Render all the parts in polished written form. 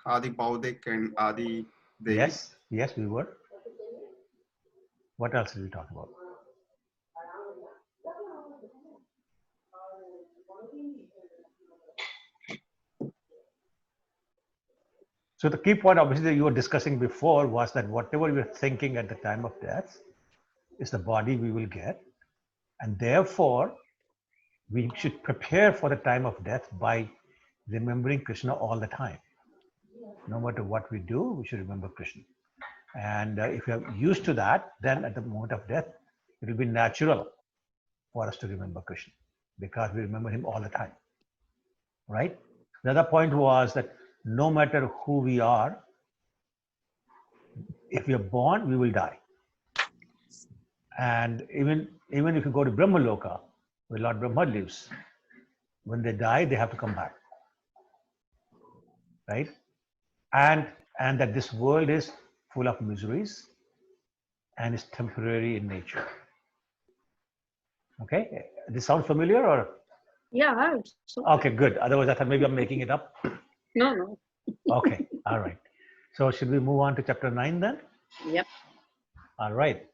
Adi Baudik and Adi Devi. Yes, we were. What else did we talk about? So the key point, obviously, that you were discussing before was that whatever we're thinking at the time of death is the body we will get, and therefore we should prepare for the time of death by remembering Krishna all the time. No matter what we do, we should remember Krishna. And if we are used to that, then at the moment of death, it will be natural for us to remember Krishna because we remember him all the time, right? The other point was that no matter who we are, if we are born, we will die. And even if you go to Brahma Loka, where Lord Brahma lives, when they die, they have to come back, right? And that this world is full of miseries and is temporary in nature. Okay, this sound familiar or? Yeah. Okay, good. Otherwise, I thought maybe I'm making it up. No. Okay, all right. So should we move on to chapter 9 then? Yep. All right.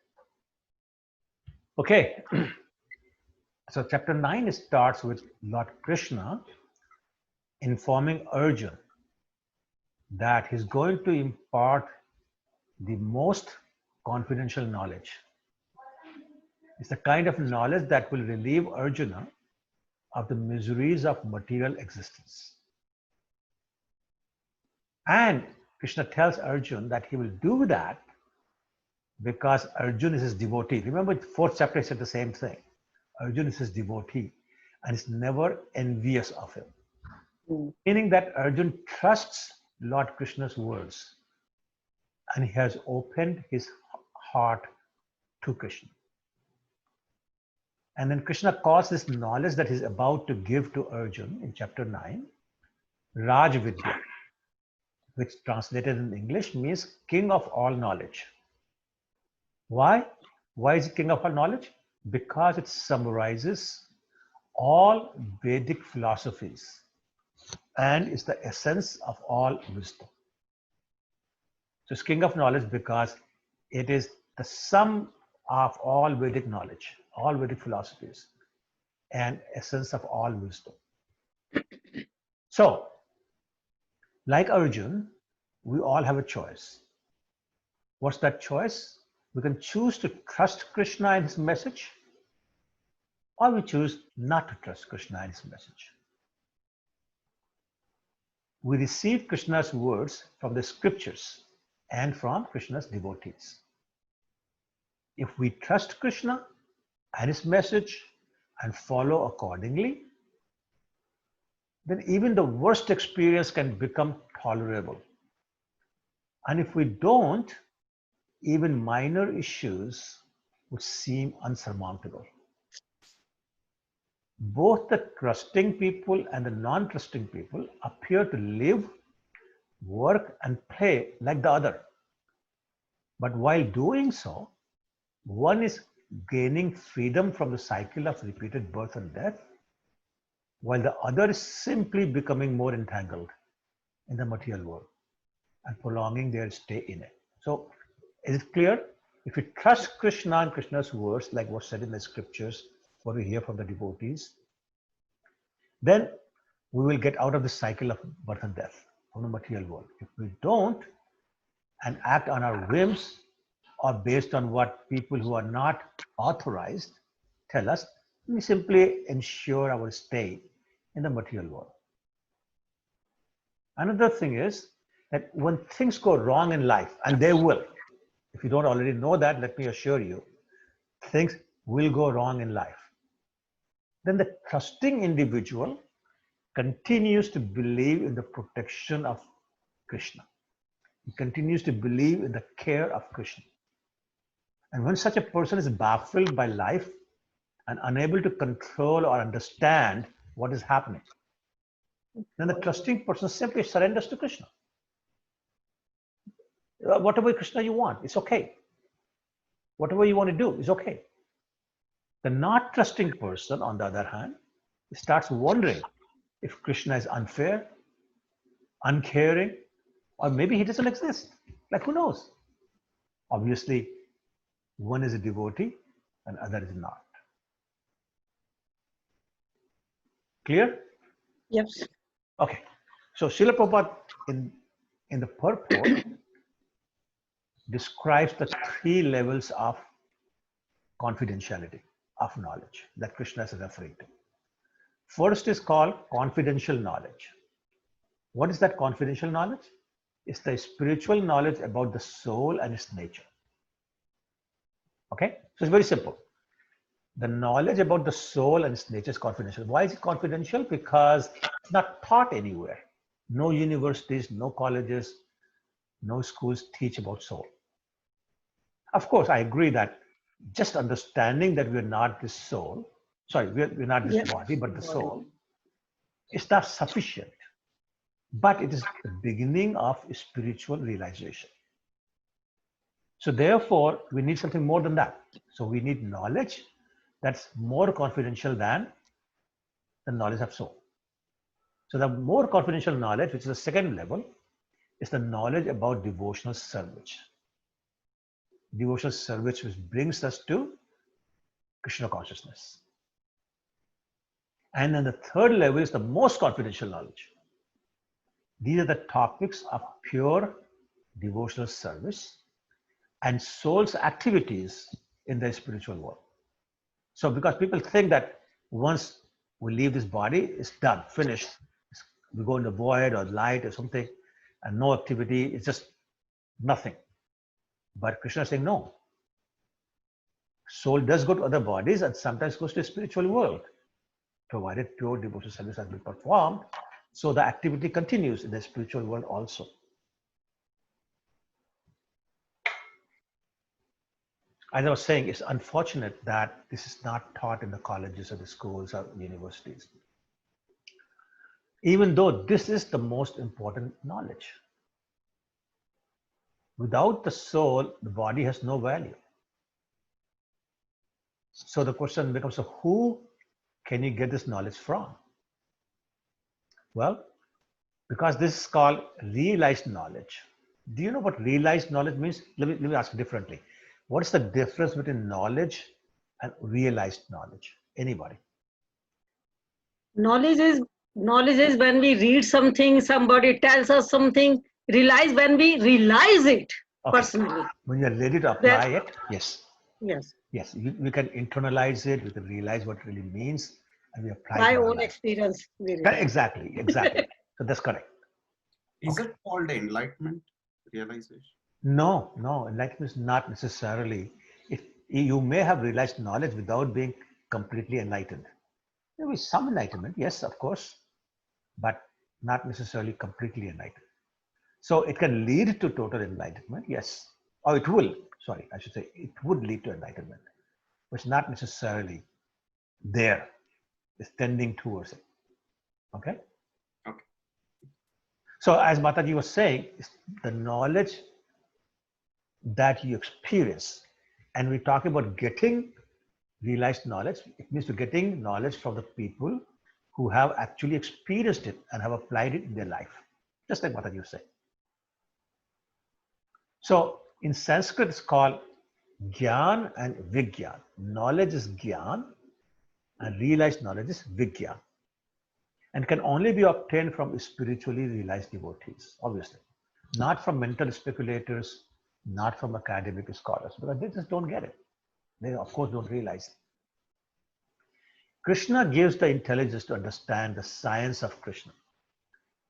Okay. So chapter 9 starts with Lord Krishna informing Arjuna that he's going to impart the most confidential knowledge. It's the kind of knowledge that will relieve Arjuna of the miseries of material existence. And Krishna tells Arjuna that he will do that because Arjuna is his devotee. Remember, the 4th chapter said the same thing. Arjuna is his devotee and is never envious of him. Meaning that Arjuna trusts Lord Krishna's words and he has opened his heart to Krishna. And then Krishna calls this knowledge that he's about to give to Arjuna in chapter 9, Raj Vidya, which translated in English means king of all knowledge. Why? Why is it king of all knowledge? Because it summarizes all Vedic philosophies and is the essence of all wisdom. So it's king of knowledge because it is the sum of all Vedic knowledge, all Vedic philosophies, and essence of all wisdom. So, like Arjun, we all have a choice. What's that choice? We can choose to trust Krishna and his message, or we choose not to trust Krishna and his message. We receive Krishna's words from the scriptures and from Krishna's devotees. If we trust Krishna and his message and follow accordingly, then even the worst experience can become tolerable. And if we don't, even minor issues would seem unsurmountable. Both the trusting people and the non-trusting people appear to live, work, and play like the other. But while doing so, one is gaining freedom from the cycle of repeated birth and death, while the other is simply becoming more entangled in the material world and prolonging their stay in it. So, is it clear? If we trust Krishna and Krishna's words, like what's said in the scriptures, what we hear from the devotees, then we will get out of the cycle of birth and death from the material world. If we don't and act on our whims or based on what people who are not authorized tell us, we simply ensure our stay in the material world. Another thing is that when things go wrong in life, and they will, if you don't already know that, let me assure you, things will go wrong in life. Then the trusting individual continues to believe in the protection of Krishna. He continues to believe in the care of Krishna. And when such a person is baffled by life and unable to control or understand what is happening, then the trusting person simply surrenders to Krishna. Whatever Krishna you want, it's okay. Whatever you want to do is okay. The not trusting person, on the other hand, starts wondering if Krishna is unfair, uncaring, Or maybe he doesn't exist. Like, who knows? Obviously, one is a devotee and other is not. Clear? Yes. Okay. So Srila Prabhupada in the purport describes the three levels of confidentiality of knowledge that Krishna is referring to. First is called confidential knowledge. What is that confidential knowledge? It's the spiritual knowledge about the soul and its nature. Okay? So it's very simple. The knowledge about the soul and its nature is confidential. Why is it confidential? Because it's not taught anywhere. No universities, no colleges, no schools teach about soul. Of course, I agree that just understanding that we're not this soul, sorry, we're not this body, but the soul, is not sufficient. But it is the beginning of spiritual realization. So therefore, we need something more than that. So we need knowledge that's more confidential than the knowledge of soul. So the more confidential knowledge, which is the second level, is the knowledge about devotional service. Devotional service which brings us to Krishna consciousness. And then the third level is the most confidential knowledge. These are the topics of pure devotional service and soul's activities in the spiritual world. So because people think that once we leave this body, it's done, finished. We go in the void or light or something, and no activity, it's just nothing. But Krishna is saying no. Soul does go to other bodies and sometimes goes to the spiritual world, provided pure devotional service has been performed. So the activity continues in the spiritual world also. As I was saying, it's unfortunate that this is not taught in the colleges or the schools or universities. Even though this is the most important knowledge. Without the soul, the body has no value. So the question becomes, so who can you get this knowledge from? Well, because this is called realized knowledge. Do you know what realized knowledge means? Let me ask you differently. What is the difference between knowledge and realized knowledge? Anybody? Knowledge is when we read something, somebody tells us something. Realize when we realize it personally. When you're ready to apply it, yes. Yes. Yes, we can internalize it, we can realize what it really means, and we apply My it. own experience. Exactly. So that's correct. Is it called enlightenment, realization? No, enlightenment is not necessarily. If you may have realized knowledge without being completely enlightened. There is some enlightenment, yes, of course, but not necessarily completely enlightened. So it can lead to total enlightenment, yes. Or it will, sorry, I should say, it would lead to enlightenment. But it's not necessarily there. It's tending towards it. Okay? Okay. So as Mataji was saying, it's the knowledge that you experience. And we talk about getting realized knowledge. It means to getting knowledge from the people who have actually experienced it and have applied it in their life. Just like Mataji was saying. So in Sanskrit, it's called Gyan and Vigyan. Knowledge is Gyan and realized knowledge is Vigyan. And can only be obtained from spiritually realized devotees, obviously. Not from mental speculators, not from academic scholars, because they just don't get it. They, of course, don't realize it. Krishna gives the intelligence to understand the science of Krishna,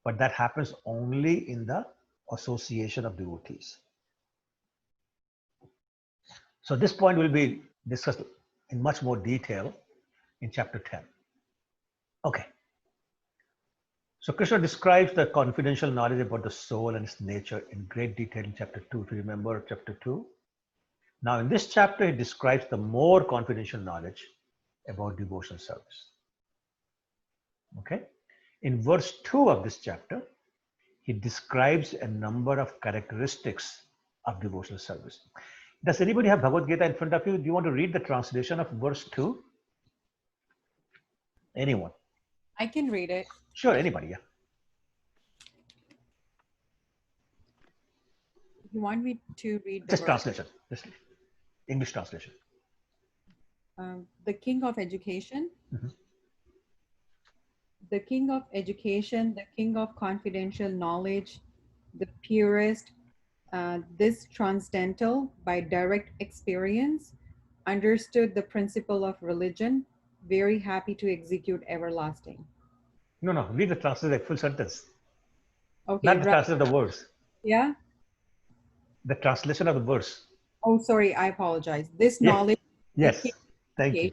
but that happens only in the association of devotees. So this point will be discussed in much more detail in chapter 10. Okay. So Krishna describes the confidential knowledge about the soul and its nature in great detail in chapter 2. If you remember chapter 2. Now in this chapter, he describes the more confidential knowledge about devotional service. Okay. In verse 2 of this chapter, he describes a number of characteristics of devotional service. Does anybody have Bhagavad Gita in front of you? Do you want to read the translation of verse 2? Anyone? I can read it. Sure, anybody, yeah. You want me to read the Just verse? translation, just English translation. The king of education, Mhm. the king of education, the king of confidential knowledge, the purest, this transcendental by direct experience, understood the principle of religion, very happy to execute everlasting. No, no, read the translation like full sentence, Okay, not the right. translation of the words, Yeah. the translation of the verse. Oh, sorry, I apologize. This Yeah. knowledge, the king Yes. Thank you.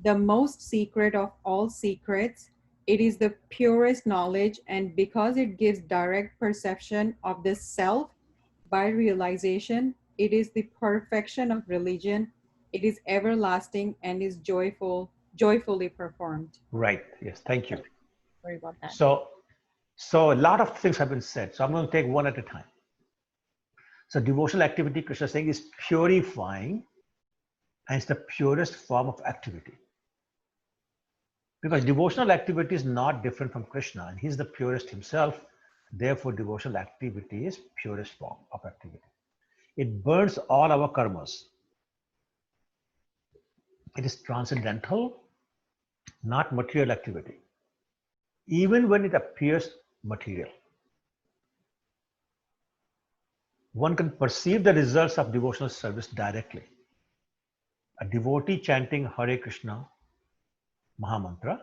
the most secret of all secrets. It is the purest knowledge, and because it gives direct perception of the self by realization, it is the perfection of religion. It is everlasting and is joyfully performed. Right. Yes. Thank you. Sorry about that. So a lot of things have been said. So I'm going to take one at a time. So devotional activity, Krishna is saying, is purifying, and it's the purest form of activity. Because devotional activity is not different from Krishna, and he's the purest himself. Therefore, devotional activity is purest form of activity. It burns all our karmas. It is transcendental, not material activity, even when it appears material. One can perceive the results of devotional service directly. A devotee chanting Hare Krishna Mahamantra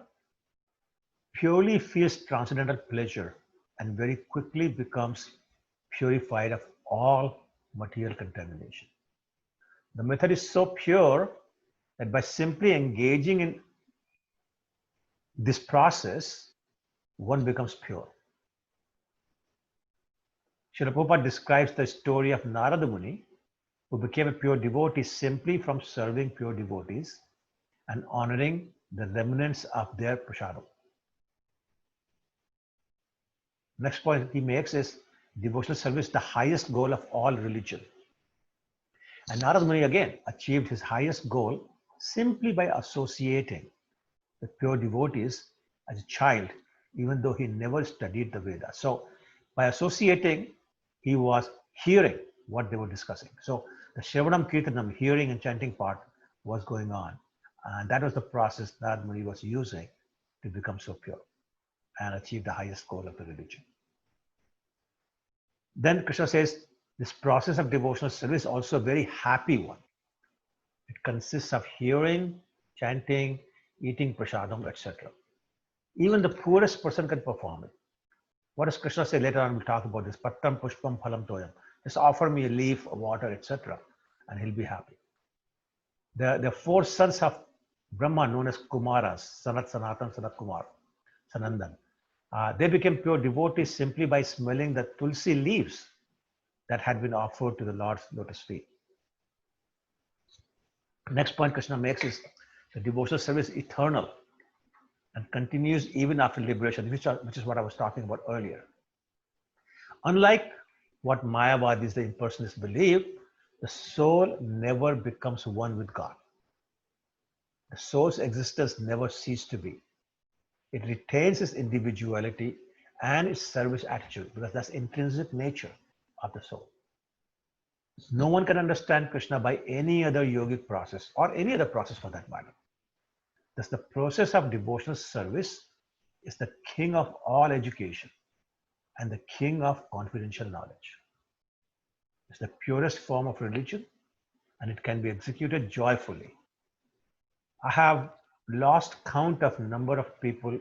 purely feels transcendental pleasure and very quickly becomes purified of all material contamination. The method is so pure that by simply engaging in this process, one becomes pure. Srila Prabhupada describes the story of Narada Muni, who became a pure devotee simply from serving pure devotees and honoring the remnants of their prasadam. Next point he makes is devotional service, the highest goal of all religion. And Narada Muni again achieved his highest goal simply by associating with pure devotees as a child, even though he never studied the Vedas. So by associating, he was hearing what they were discussing. So the Shravanam Kirtanam, hearing and chanting part was going on. And that was the process that Muni was using to become so pure and achieve the highest goal of the religion. Then Krishna says, this process of devotional service is also a very happy one. It consists of hearing, chanting, eating prasadam, etc. Even the poorest person can perform it. What does Krishna say later on? We'll talk about this. Pattam pushpam phalam toyam. Just offer me a leaf, a water, etc. and he'll be happy. The four sons of Brahma, known as Kumaras, Sanat, Sanatan, Sanat Kumar, Sanandan, they became pure devotees simply by smelling the tulsi leaves that had been offered to the Lord's lotus feet. Next point Krishna makes is the devotional service is eternal and continues even after liberation, which is what I was talking about earlier. Unlike what Mayavadis, the impersonalists, believe, the soul never becomes one with God. The soul's existence never ceases to be. It retains its individuality and its service attitude because that's intrinsic nature of the soul. No one can understand Krishna by any other yogic process or any other process for that matter. Thus, the process of devotional service is the king of all education and the king of confidential knowledge. It's the purest form of religion and it can be executed joyfully. I have lost count of number of people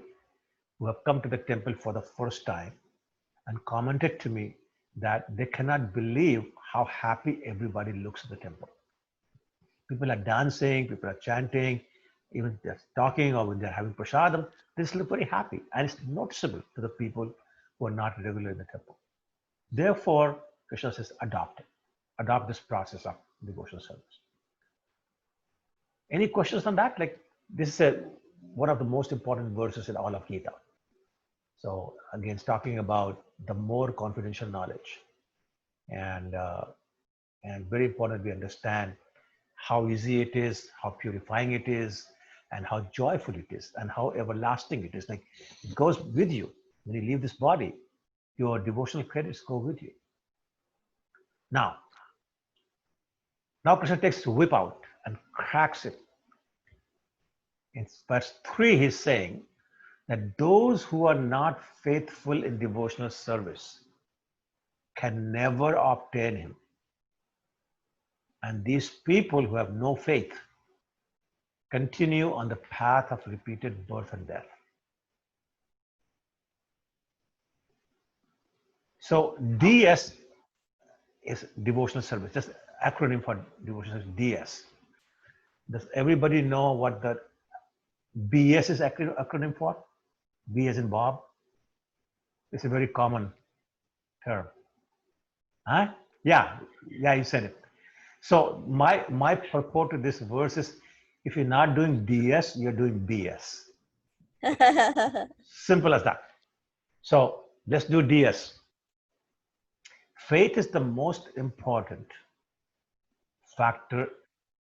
who have come to the temple for the first time and commented to me that they cannot believe how happy everybody looks at the temple. People are dancing, people are chanting, even they're talking or when they're having prasadam, they just look very happy. And it's noticeable to the people who are not regular in the temple. Therefore, Krishna says, adopt it. Adopt this process of devotional service. Any questions on that? Like this is one of the most important verses in all of Gita. So again, it's talking about the more confidential knowledge. And very important we understand how easy it is, how purifying it is, and how joyful it is, and how everlasting it is. Like it goes with you. When you leave this body, your devotional credits go with you. Now Krishna takes his whip out and cracks it. In verse 3, he's saying that those who are not faithful in devotional service can never obtain him. And these people who have no faith continue on the path of repeated birth and death. So DS is devotional service, just acronym for devotional service, DS. Does everybody know what the BS is acronym for? B as in Bob. It's a very common term. Huh? Yeah, you said it. So my purport to this verse is, if you're not doing DS, you're doing BS. Simple as that. So let's do DS. Faith is the most important factor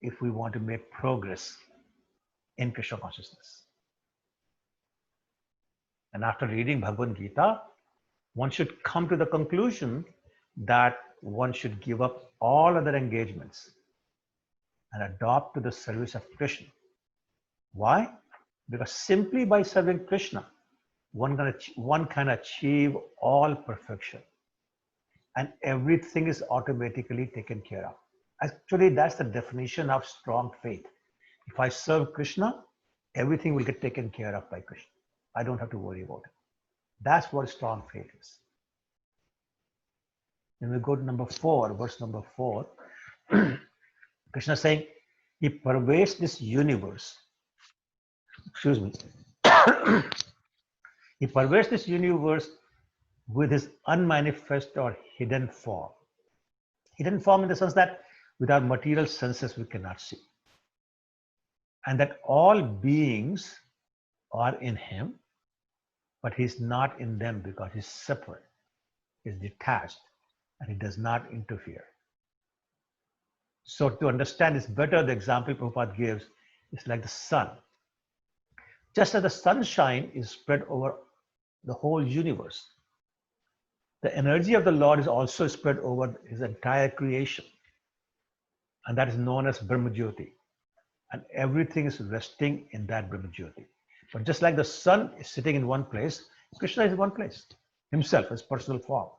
if we want to make progress in Krishna consciousness. And after reading Bhagavad Gita, one should come to the conclusion that one should give up all other engagements and adopt to the service of Krishna. Why? Because simply by serving Krishna, one can achieve all perfection, and everything is automatically taken care of. Actually, that's the definition of strong faith. If I serve Krishna, everything will get taken care of by Krishna. I don't have to worry about it. That's what strong faith is. Then we go to number 4, verse number 4. Krishna is saying, he pervades this universe. Excuse me. He pervades this universe with his unmanifest or hidden form. Hidden form in the sense that with our material senses we cannot see. And that all beings are in him, but he's not in them because he's separate, he's detached, and he does not interfere. So to understand this better, the example Prabhupada gives is like the sun. Just as the sunshine is spread over the whole universe, the energy of the Lord is also spread over his entire creation. And that is known as Brahmajyoti. And everything is resting in that Brahmajyoti. But just like the sun is sitting in one place, Krishna is in one place, himself, his personal form.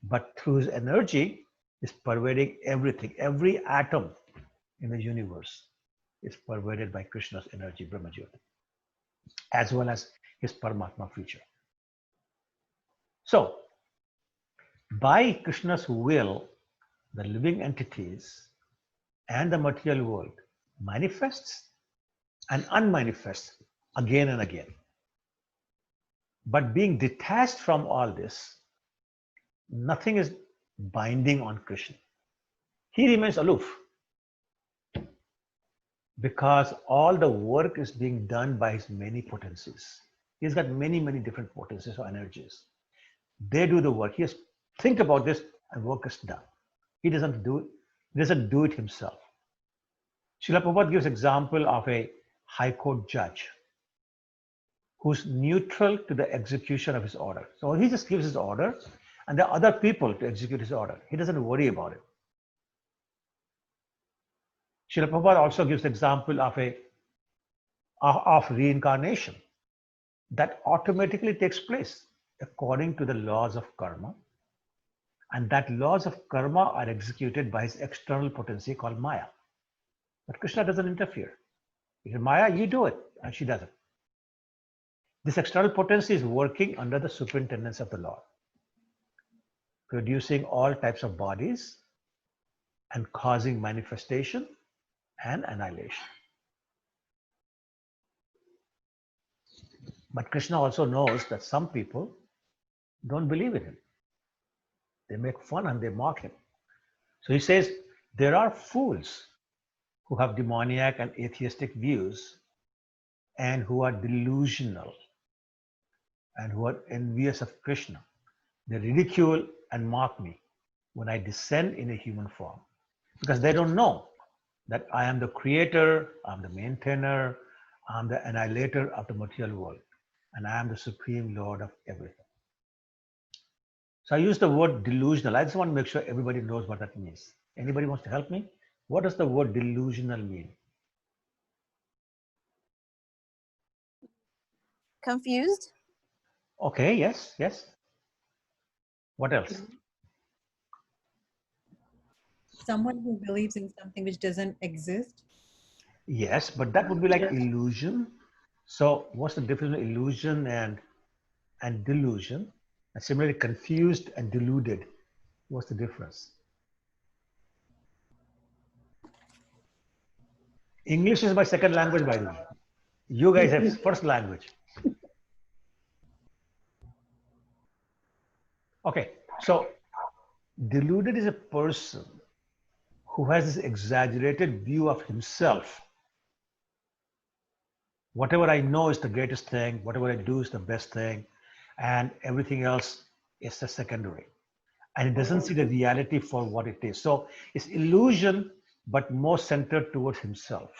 But through his energy, is pervading everything. Every atom in the universe is pervaded by Krishna's energy, Brahmajyoti, as well as his Paramatma feature. So, by Krishna's will, the living entities and the material world manifests and unmanifests again and again. But being detached from all this, nothing is binding on Krishna. He remains aloof because all the work is being done by his many potencies. He's got many, many different potencies or energies. They do the work. He has think about this and work is done. He doesn't do it himself. Srila Prabhupada gives example of a high court judge who's neutral to the execution of his order. So he just gives his order and there are other people to execute his order. He doesn't worry about it. Srila Prabhupada also gives the example of reincarnation that automatically takes place according to the laws of karma. And that laws of karma are executed by his external potency called Maya. But Krishna doesn't interfere. He says, Maya, you do it. And she doesn't. This external potency is working under the superintendence of the Lord, producing all types of bodies and causing manifestation and annihilation. But Krishna also knows that some people don't believe in him. They make fun and they mock him. So he says, there are fools who have demoniac and atheistic views and who are delusional and who are envious of Krishna. They ridicule and mock me when I descend in a human form because they don't know that I am the creator, I'm the maintainer, I'm the annihilator of the material world, and I am the supreme Lord of everything. So I use the word delusional. I just want to make sure everybody knows what that means. Anybody wants to help me? What does the word delusional mean? Confused? Okay, yes, yes. What else? Someone who believes in something which doesn't exist. Yes, but that would be like illusion. So what's the difference between illusion and delusion? And similarly, confused and deluded. What's the difference? English is my second language, by the way. You guys have first language. Okay, so deluded is a person who has this exaggerated view of himself. Whatever I know is the greatest thing, whatever I do is the best thing, and everything else is a secondary. And it doesn't see the reality for what it is. So it's illusion, but more centered towards himself.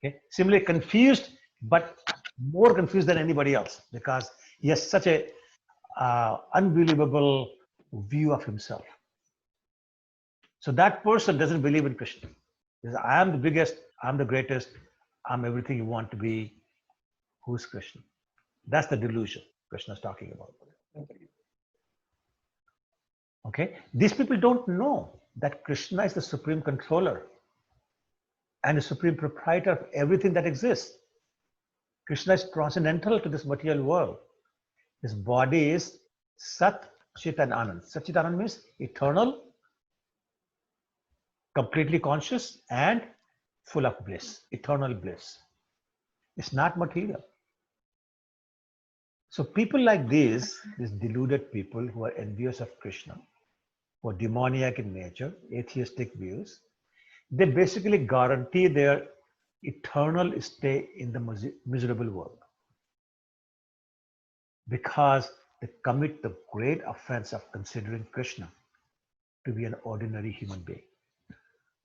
Okay. Similarly, confused, but more confused than anybody else because he has such a unbelievable view of himself. So that person doesn't believe in Krishna. He says, I am the biggest, I'm the greatest, I'm everything you want to be. Who's Krishna? That's the delusion Krishna is talking about. Okay, these people don't know that Krishna is the supreme controller and the supreme proprietor of everything that exists. Krishna is transcendental to this material world. His body is Sat, Chit and Anand. Sat, Chit, Anand means eternal, completely conscious and full of bliss, eternal bliss. It's not material. So people like these deluded people who are envious of Krishna, who are demoniac in nature, atheistic views, they basically guarantee their eternal stay in the miserable world because they commit the great offense of considering Krishna to be an ordinary human being.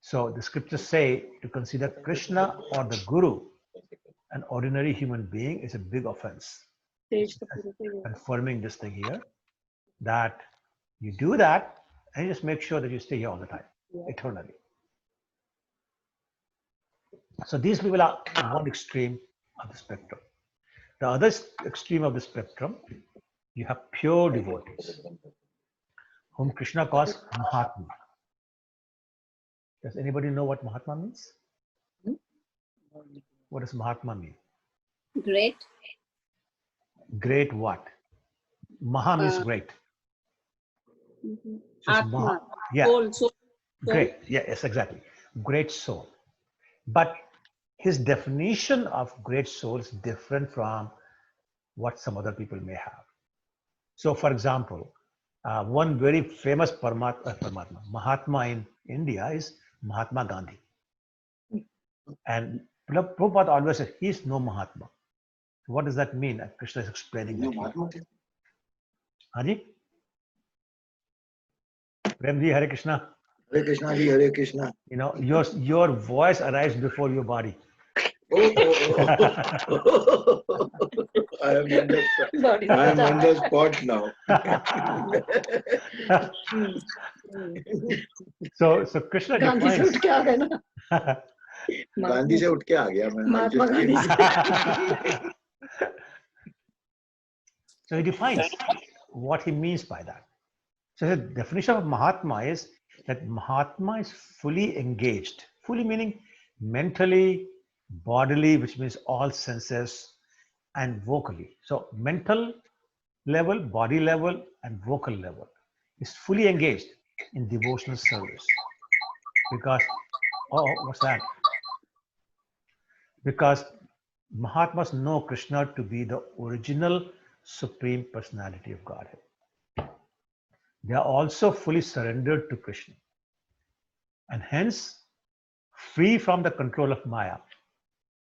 So the scriptures say to consider Krishna or the Guru an ordinary human being is a big offense. Confirming this thing here, that you do that and you just make sure that you stay here all the time, eternally. So these people are one extreme of the spectrum. The other extreme of the spectrum, you have pure devotees, whom Krishna calls Mahatma. Does anybody know what Mahatma means? What does Mahatma mean? Great. Great what? Maha means great. So Atma. yeah. Soul. Great. Yeah, yes, exactly. Great soul. But his definition of great soul is different from what some other people may have. So, for example, one very famous Mahatma in India is Mahatma Gandhi. And Prabhupada always said, he is no Mahatma. What does that mean? Krishna is explaining that here. Haji? Premji, Hare Krishna. Hare Krishna, Hare Krishna. You know, your voice arrives before your body. Oh. I am on the spot now. So Krishna defines. Gandhi से उठ के आ गया मैं. So he defines what he means by that. So the definition of Mahatma is that Mahatma is fully engaged, fully meaning mentally, bodily, which means all senses, and vocally. So mental level, body level, and vocal level is fully engaged in devotional service. Because, what's that? Because Mahatmas know Krishna to be the original Supreme Personality of Godhead. They are also fully surrendered to Krishna and hence free from the control of Maya.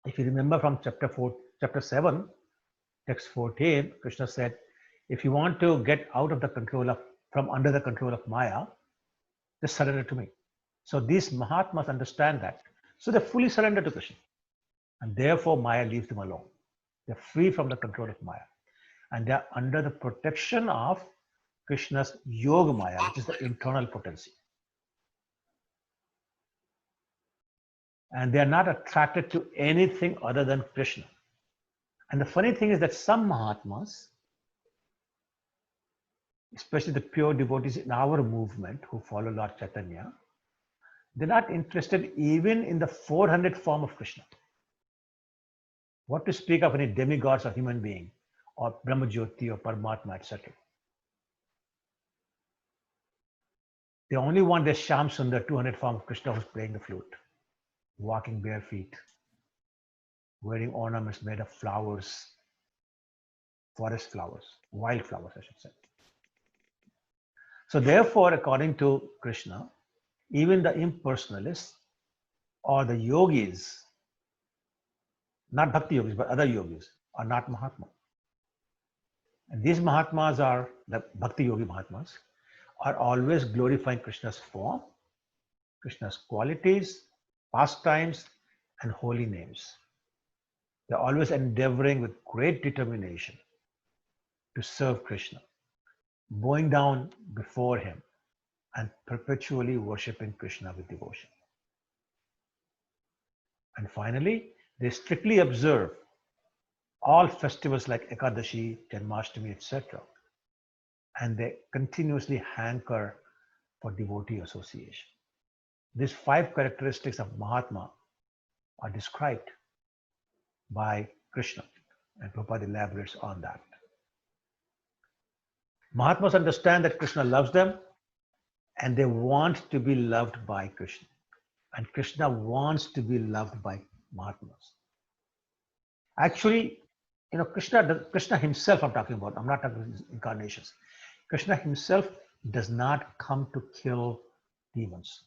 If you remember from chapter 7, text 14, Krishna said, if you want to get out of the control from under the control of Maya, just surrender to me. So these Mahatmas understand that. So they're fully surrendered to Krishna. And therefore Maya leaves them alone. They're free from the control of Maya. And they're under the protection of Krishna's Yoga Maya, which is the internal potency. And they are not attracted to anything other than Krishna. And the funny thing is that some Mahatmas, especially the pure devotees in our movement who follow Lord Chaitanya, they're not interested even in the 400 form of Krishna. What to speak of any demigods or human being, or Brahmajyoti or Paramatma, etc. They only want their Shyam Sundar 200 form of Krishna who's playing the flute, walking bare feet, wearing ornaments made of flowers, forest flowers, wild flowers, I should say. So therefore, according to Krishna, even the impersonalists or the yogis, not bhakti yogis, but other yogis, are not Mahatma. And these Mahatmas are, the bhakti yogi Mahatmas, are always glorifying Krishna's form, Krishna's qualities, pastimes, and holy names. They're always endeavoring with great determination to serve Krishna, bowing down before him and perpetually worshipping Krishna with devotion. And finally, they strictly observe all festivals like Ekadashi, Janmashtami, etc. And they continuously hanker for devotee association. These 5 characteristics of Mahatma are described by Krishna, and Prabhupada elaborates on that. Mahatmas understand that Krishna loves them and they want to be loved by Krishna. And Krishna wants to be loved by Mahatmas. Actually, Krishna himself I'm talking about, I'm not talking about his incarnations. Krishna himself does not come to kill demons.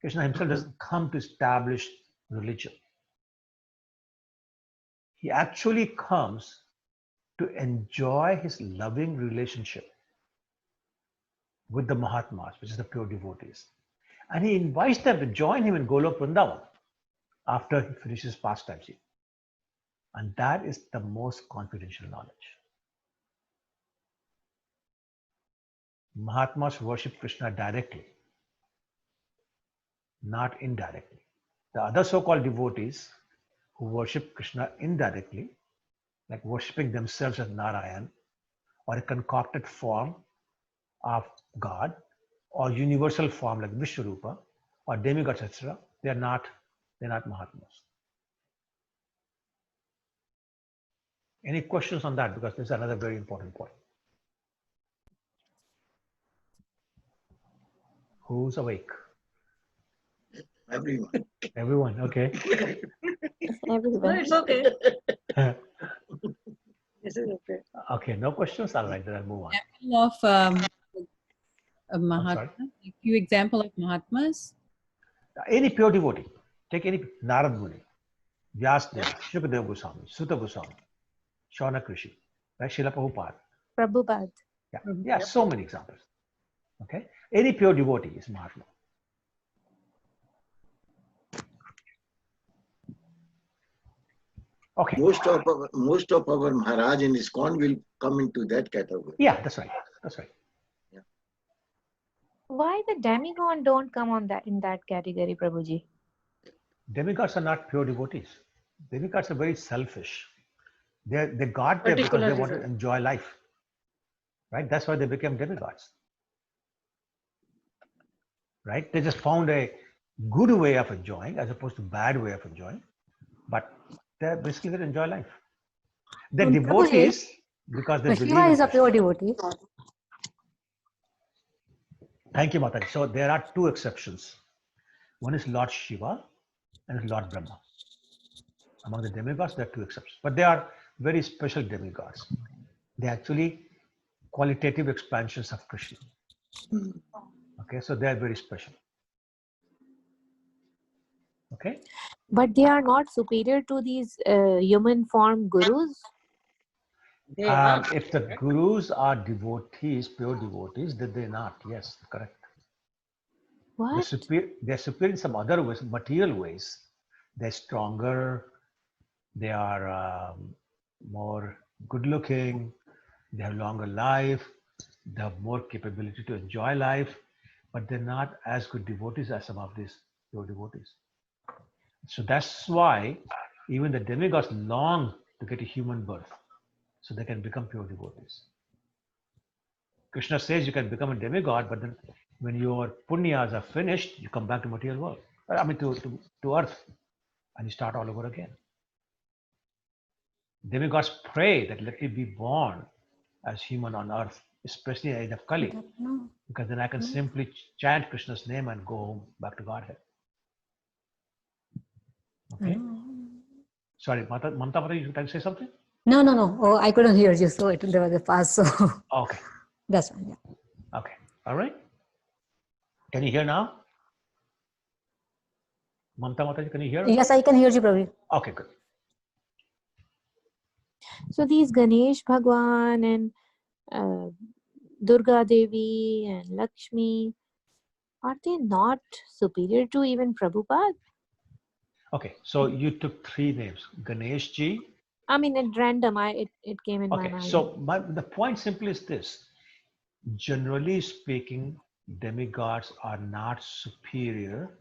Krishna himself doesn't come to establish religion. He actually comes to enjoy his loving relationship with the Mahatmas, which is the pure devotees. And he invites them to join him in Golok Vrindavan after he finishes pastimes here. And that is the most confidential knowledge. Mahatmas worship Krishna directly, not indirectly. The other so-called devotees who worship Krishna indirectly, like worshipping themselves as Narayan, or a concocted form of God, or universal form like Vishwarupa, or demigods, etc., they're not Mahatmas. Any questions on that? Because this is another very important point. Who's awake? Everyone. Everyone, okay. No, it's okay. This is okay. Okay, no questions? All right, then I'll move on. Example of Mahatma. sorry? A few example of Mahatmas. Any pure devotee, take any Narad Muni, Vyasdev, Shukadeva Goswami, Sutta Goswami, Shaunak Rishi, right? Srila Prabhupada. Prabhupada. Yeah, so many examples. Okay, any pure devotee is Mahatma. Okay. Most of our Maharaj in ISKCON will come into that category. Yeah, that's right. That's right. Why the demigod don't come on that in that category, Prabhuji? Demigods are not pure devotees. Demigods are very selfish. They got there because they want to enjoy life. Right? That's why they became demigods. Right? They just found a good way of enjoying as opposed to bad way of enjoying. But they're basically they enjoy life. They're devotees because they believe Shiva in is a Krishna. pure devotee. Thank you, Mataji. So there are 2 exceptions. One is Lord Shiva and Lord Brahma. Among the demigods, there are 2 exceptions. But they are very special demigods. They're actually qualitative expansions of Krishna. Okay, so they are very special. Okay? But they are not superior to these human form gurus. If the gurus are devotees, pure devotees, then they're not. Yes, correct. What? They're superior in some other ways, material ways. They're stronger. They are more good looking. They have longer life. They have more capability to enjoy life, but they're not as good devotees as some of these pure devotees. So that's why even the demigods long to get a human birth so they can become pure devotees. Krishna says you can become a demigod, but then when your punyas are finished, you come back to material world. I mean to earth, and you start all over again. Demigods pray that let me be born as human on earth, especially in the age of Kali, because then I can simply chant Krishna's name and go home back to Godhead. Okay. Sorry, Mamta, you can say something? No. Oh, I couldn't hear you, so there was a pause. So Okay. that's fine. Yeah. Okay. All right. Can you hear now? Mamta Mataji, can you hear? Yes, I can hear you, Prabhu. Okay, good. So these Ganesh Bhagwan and Durga Devi and Lakshmi, are they not superior to even Prabhupada? Okay, so you took 3 names. Ganesh Ji. I mean, at random, it came in my mind. So the point simply is this. Generally speaking, demigods are not superior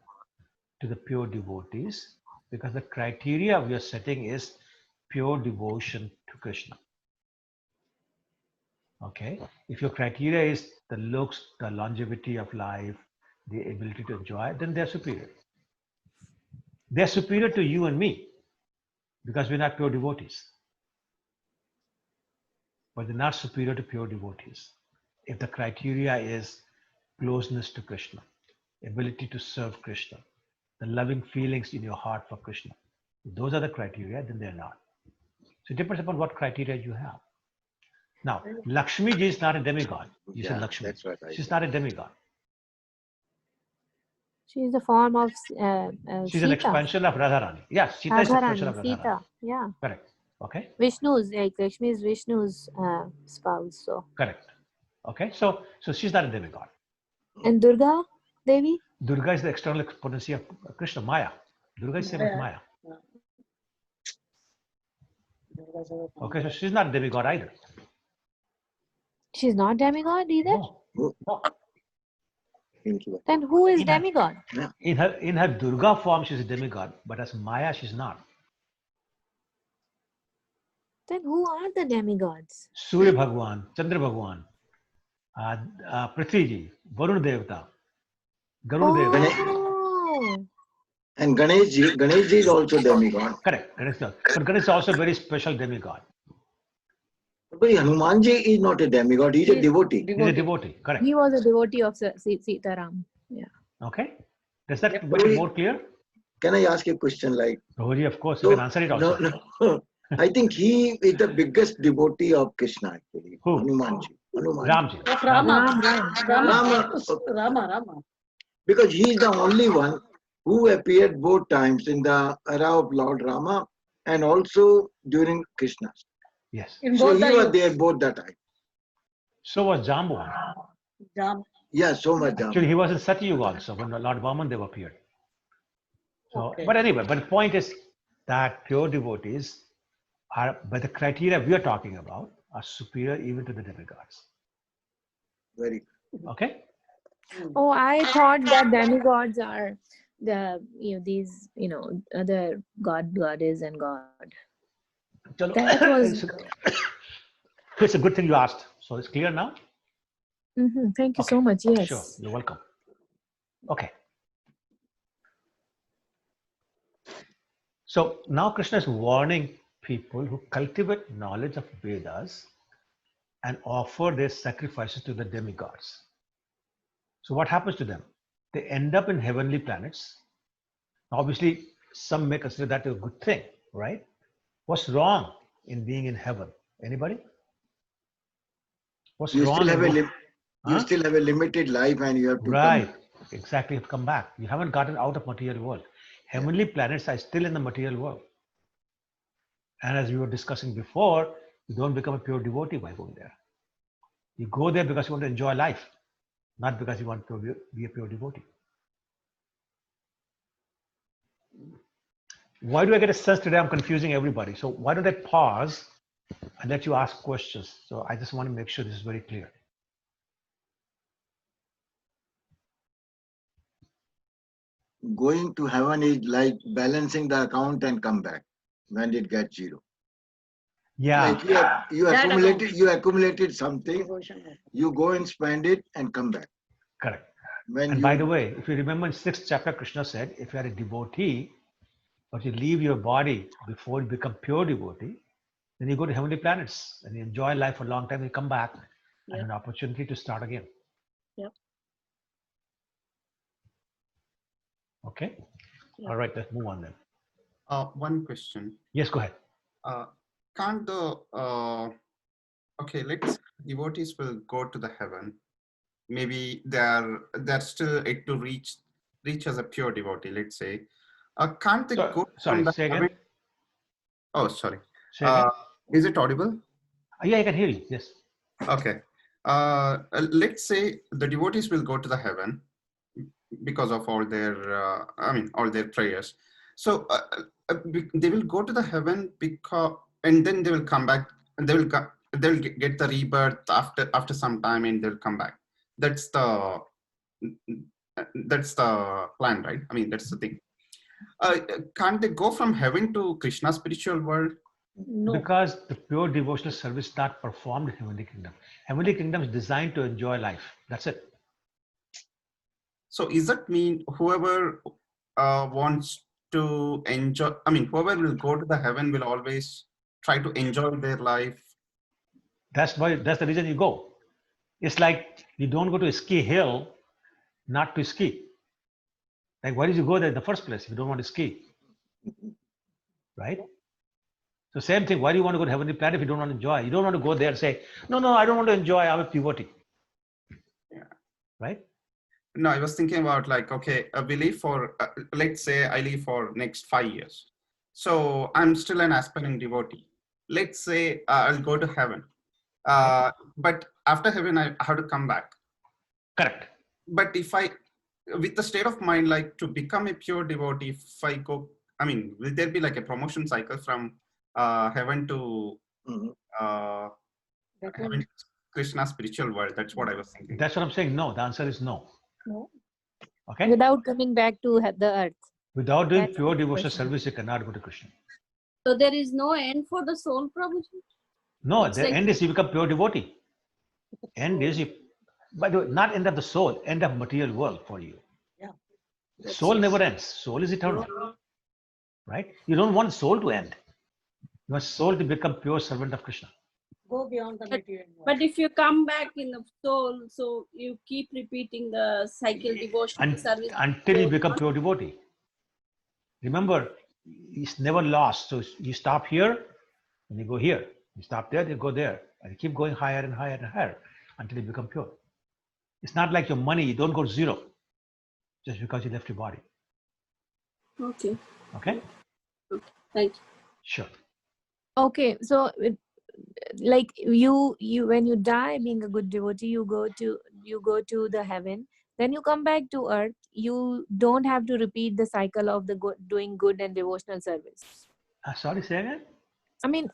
to the pure devotees because the criteria we are setting is pure devotion to Krishna. Okay, if your criteria is the looks, the longevity of life, the ability to enjoy, then they're superior. They're superior to you and me because we're not pure devotees. But they're not superior to pure devotees. If the criteria is closeness to Krishna, ability to serve Krishna, the loving feelings in your heart for Krishna, if those are the criteria, then they're not. So it depends upon what criteria you have. Now, Lakshmi Ji is not a demigod. You said Lakshmi. That's what She's not a demigod. She is a form of She's Sita. an expansion of Radharani. Yes, Sita is an expansion of Radharani. Sita, yeah. Correct. Okay. Vishnu's, like Lakshmi is Vishnu's spouse. So. Correct. Okay. So she's not a demigod. And Durga Devi? Durga is the external exponency of Krishna, Maya. Durga is same as Maya. Okay, so she's not a demigod either. She's not demigod either? No. Then who is demigod? In her Durga form, she's a demigod, but as Maya, she's not. Then who are the demigods? Surya Bhagwan, Chandra Bhagwan, Prithvi Ji, Varun Devata, Garud Devata. Oh. And Ganesh Ji is also demigod. Correct. But Ganesh is also a very special demigod. But Hanuman Ji is not a demigod, he's a devotee. He's a devotee, correct. He was a devotee of Sitaram. Yeah. Okay. Does that make it more clear? Can I ask a question like? Rohji, of course, you can answer it also. No. I think he is the biggest devotee of Krishna actually. Who? Hanuman Ji. Ramji. Rama. Because he is the only one who appeared both times in the era of Lord Rama and also during Krishna's. Yes. So he was there both the time. So was Jambu. Yeah, so much. Actually, he was in Satyuga also when Lord Vamandev appeared. So, Okay. but anyway, but the point is that pure devotees are, by the criteria we are talking about, are superior even to the demigods. Very good. Okay? Oh, I thought that demigods are these other goddess and god. That was. It's a good thing you asked. So it's clear now? Thank you so much. Yes. Sure, you're welcome. Okay. So now Krishna is warning people who cultivate knowledge of Vedas and offer their sacrifices to the demigods. So what happens to them? They end up in heavenly planets. Obviously, some may consider that a good thing, right? What's wrong in being in heaven? Anybody? What's wrong? You still have a limited life and you have to come. Exactly, you have to come back. You haven't gotten out of material world. Heavenly planets are still in the material world. And as we were discussing before, you don't become a pure devotee by going there. You go there because you want to enjoy life, not because you want to be a pure devotee. Why do I get a sense today I'm confusing everybody? So why don't I pause and let you ask questions? So I just want to make sure this is very clear. going to heaven is like balancing the account and come back when it gets zero. Yeah, Like you That accumulated something, devotion. you go and spend it and come back. correct. When And you by the way, if you remember in 6th chapter, Krishna said, if you are a devotee, but you leave your body before you become pure devotee, then you go to heavenly planets and you enjoy life for a long time. You come back and Yep. an opportunity to start again. Yep. Okay. Yep. All right. Let's move on then. One question. Yes, go ahead. Can't the okay, let's devotees will go to the heaven. Maybe they're still yet to reach as a pure devotee, let's say. Can't they go Sorry, from the say again. heaven? Oh, sorry. Say again. Is it audible? Yeah, I can hear you. Yes. Okay. Let's say the devotees will go to the heaven because of all their, all their prayers. So they will go to the heaven and then they will come back and they'll get the rebirth after some time and they'll come back. That's the plan, right? I mean, that's the thing. Can't they go from heaven to Krishna's spiritual world? No. Because the pure devotional service is not performed in heavenly kingdom. Heavenly kingdom is designed to enjoy life. That's it. So is that mean whoever wants to enjoy, whoever will go to the heaven will always try to enjoy their life? That's the reason you go. It's like you don't go to a ski hill not to ski. Like, why did you go there in the first place if you don't want to ski? Right? So same thing, why do you want to go to heavenly planet if you don't want to enjoy? You don't want to go there and say, no, I don't want to enjoy, I'm a devotee. Yeah. Right? No, I was thinking about like, okay, we live for, let's say I live for next 5 years. So I'm still an aspiring devotee. Let's say I'll go to heaven. But after heaven, I have to come back. Correct. But if with the state of mind, like to become a pure devotee, if I go, will there be like a promotion cycle from heaven to heaven to Krishna's spiritual world? That's what I was thinking. That's what I'm saying. No, the answer is no. No. Okay? Without coming back to the earth. Without doing That's pure the devotional question. service, you cannot go to Krishna. So there is no end for the soul, Prabhuji? No, It's the like- end is you become pure devotee. End is you, by the way, not end of the soul, end of material world for you. Yeah. Soul never ends. Soul is eternal. Right? You don't want soul to end. You want soul to become pure servant of Krishna. Go beyond the material world. But if you come back in the soul, so you keep repeating the cycle devotional service. Until you become pure devotee. Remember, it's never lost. So you stop here and you go here. You stop there, you go there. And you keep going higher and higher and higher until you become pure. It's not like your money, you don't go to zero just because you left your body. Okay. Okay? Thank you. Sure. Okay, so like you when you die being a good devotee, you go to the heaven, then you come back to earth. You don't have to repeat the cycle of the doing good and devotional service. Sorry, say again? I mean,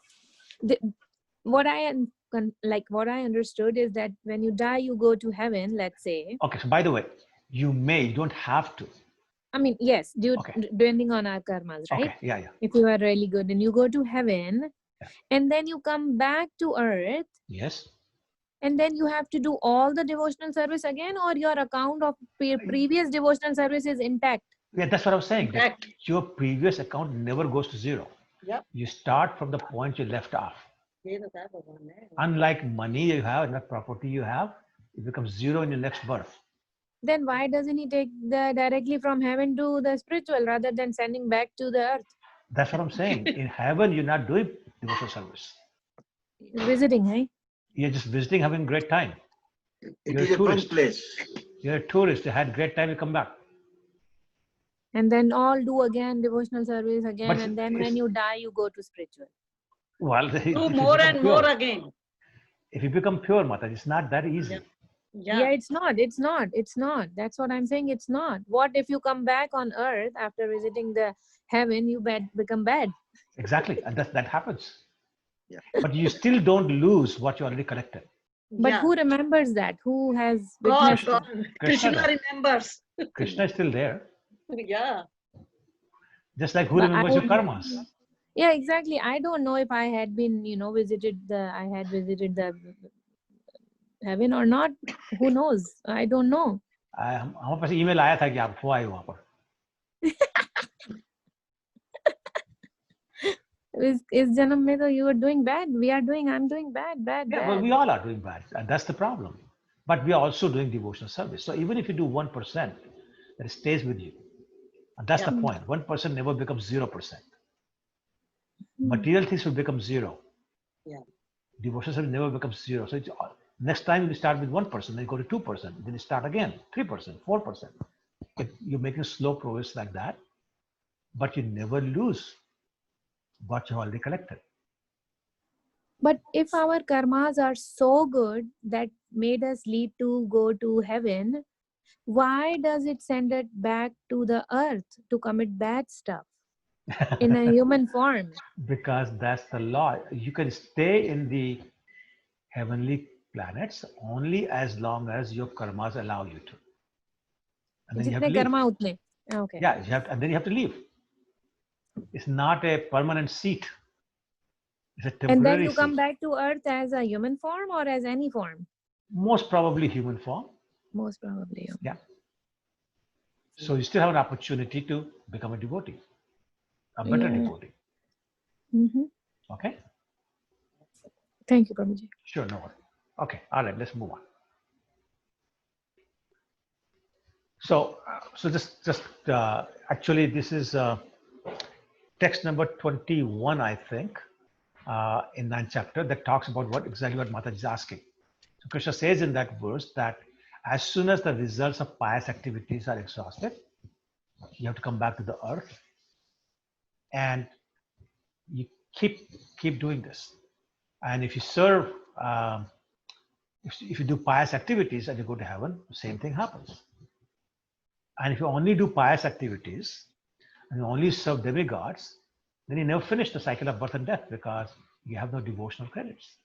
what I understood is that when you die, you go to heaven, let's say. Okay, so by the way, you don't have to. I mean, yes, Okay. depending on our karmas, right? Okay, yeah. If you are really good, then you go to heaven, and then you come back to earth, Yes. and then you have to do all the devotional service again, or your account of previous devotional service is intact. Yeah, that's what I was saying. that Correct. Your previous account never goes to zero. Yep. You start from the point you left off. Unlike money you have, not property you have, it becomes zero in your next birth. Then why doesn't he take directly from heaven to the spiritual rather than sending back to the earth? That's what I'm saying. In heaven, you're not doing devotional service. Visiting, hey? You're just visiting, having a great time. it You're is a a fun tourist. place. You're a tourist. You had a great time, you come back. And then all do again devotional service again, But and then when you die, you go to spiritual. Well, Do if you more become and more pure- again. If you become pure, Mata, it's not that easy. Yeah, it's not. That's what I'm saying. It's not. What if you come back on earth after visiting the heaven, you become bad? Exactly. And that happens. Yeah. But you still don't lose what you already collected. But who remembers that? Who has God, witnessed God. that? Krishna does. remembers. Krishna is still there. Yeah. Just like who But I, remembers your karmas? yeah, exactly. I don't know if I had been, visited the heaven or not. Who knows? I don't know. हमारे पास email आया था कि आप हो आए वहां पर. Is janam mein you are doing bad. I'm doing bad. Yeah, well, we all are doing bad, and that's the problem. But we are also doing devotional service. So even if you do 1%, that stays with you. And that's Yeah. the point. 1% never becomes 0%. Material things will become zero. Yeah. Devotional service never becomes zero. So next time you start with 1%, then you go to 2%, then you start again, 3%, 4%. You're making slow progress like that, but you never lose what you already collected. But if our karmas are so good that made us lead to go to heaven, why does it send it back to the earth to commit bad stuff in a human form? Because that's the law. You can stay in the heavenly planets only as long as your karmas allow you to. And then you have to Jitne leave. karma utne. Okay. Yeah, and then you have to leave. It's not a permanent seat. It's a temporary And then you seat. come back to earth as a human form or as any form? Most probably human form. Most probably. Okay. Yeah. So you still have an opportunity to become a devotee, a better devotee. Mm-hmm. Okay. Thank you, Prabhuji. Sure, no worry. Okay, all right, let's move on. So actually, this is text number 21, I think, in 9th chapter that talks about exactly what Mataji is asking. So Krishna says in that verse that as soon as the results of pious activities are exhausted, you have to come back to the earth, and you keep doing this. And if you serve, if you do pious activities and you go to heaven, the same thing happens. And if you only do pious activities and you only serve demigods, then you never finish the cycle of birth and death because you have no devotional credits.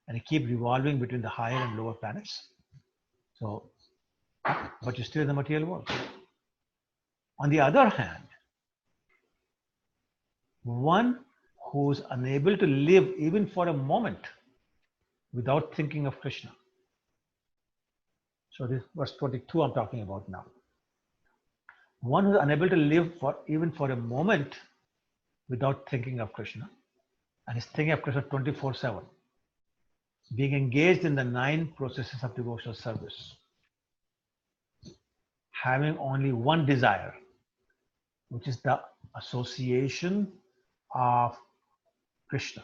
And you keep revolving between the higher and lower planets. So, but you're still in the material world. On the other hand, one who's unable to live even for a moment without thinking of Krishna. So this verse 22 I'm talking about now. One who's unable to live even for a moment without thinking of Krishna, and is thinking of Krishna 24/7, being engaged in the 9 processes of devotional service, having only one desire, which is the association of Krishna.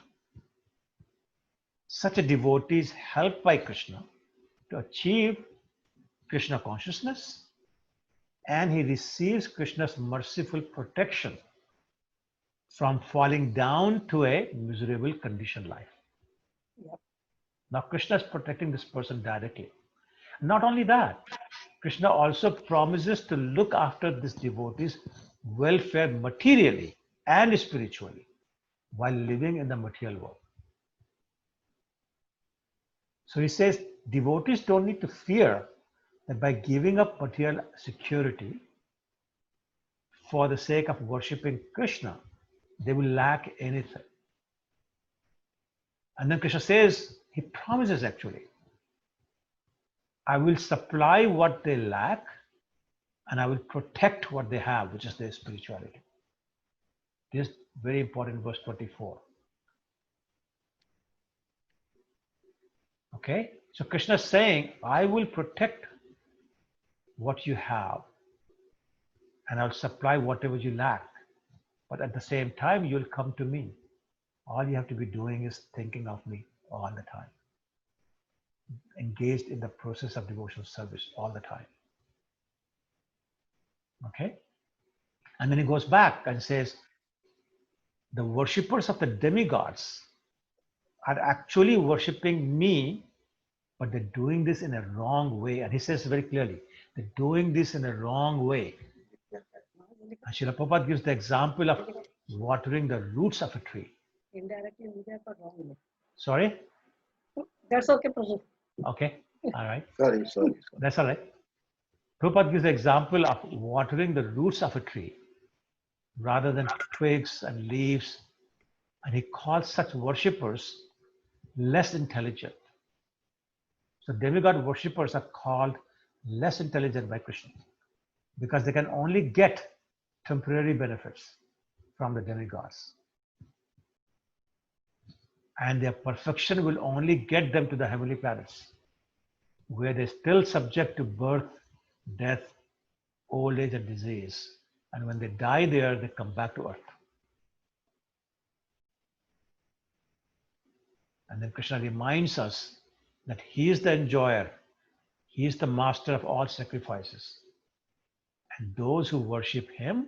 Such a devotee is helped by Krishna to achieve Krishna consciousness, and he receives Krishna's merciful protection from falling down to a miserable conditioned life. Yep. Now Krishna is protecting this person directly. Not only that, Krishna also promises to look after this devotee's welfare materially and spiritually while living in the material world. So he says devotees don't need to fear that by giving up material security for the sake of worshipping Krishna, they will lack anything. And then Krishna says, he promises actually, I will supply what they lack and I will protect what they have, which is their spirituality. This is very important, verse 24. Okay, so Krishna is saying, I will protect what you have and I'll supply whatever you lack. But at the same time, you'll come to me. All you have to be doing is thinking of me all the time. Engaged in the process of devotional service all the time. Okay? And then he goes back and says, the worshippers of the demigods are actually worshipping me, but they're doing this in a wrong way. And he says very clearly, they're doing this in a wrong way. And Srila Prabhupada gives the example of watering the roots of a tree. Indirectly, wrong. Sorry? That's okay, Prabhu. Okay, all right. Sorry. That's all right. Prabhupada gives the example of watering the roots of a tree rather than twigs and leaves, and he calls such worshippers less intelligent. So demigod worshippers are called less intelligent by Krishna because they can only get temporary benefits from the demigods. And their perfection will only get them to the heavenly planets, where they're still subject to birth, death, old age, and disease. And when they die there, they come back to earth. And then Krishna reminds us that he is the enjoyer, he is the master of all sacrifices. And those who worship him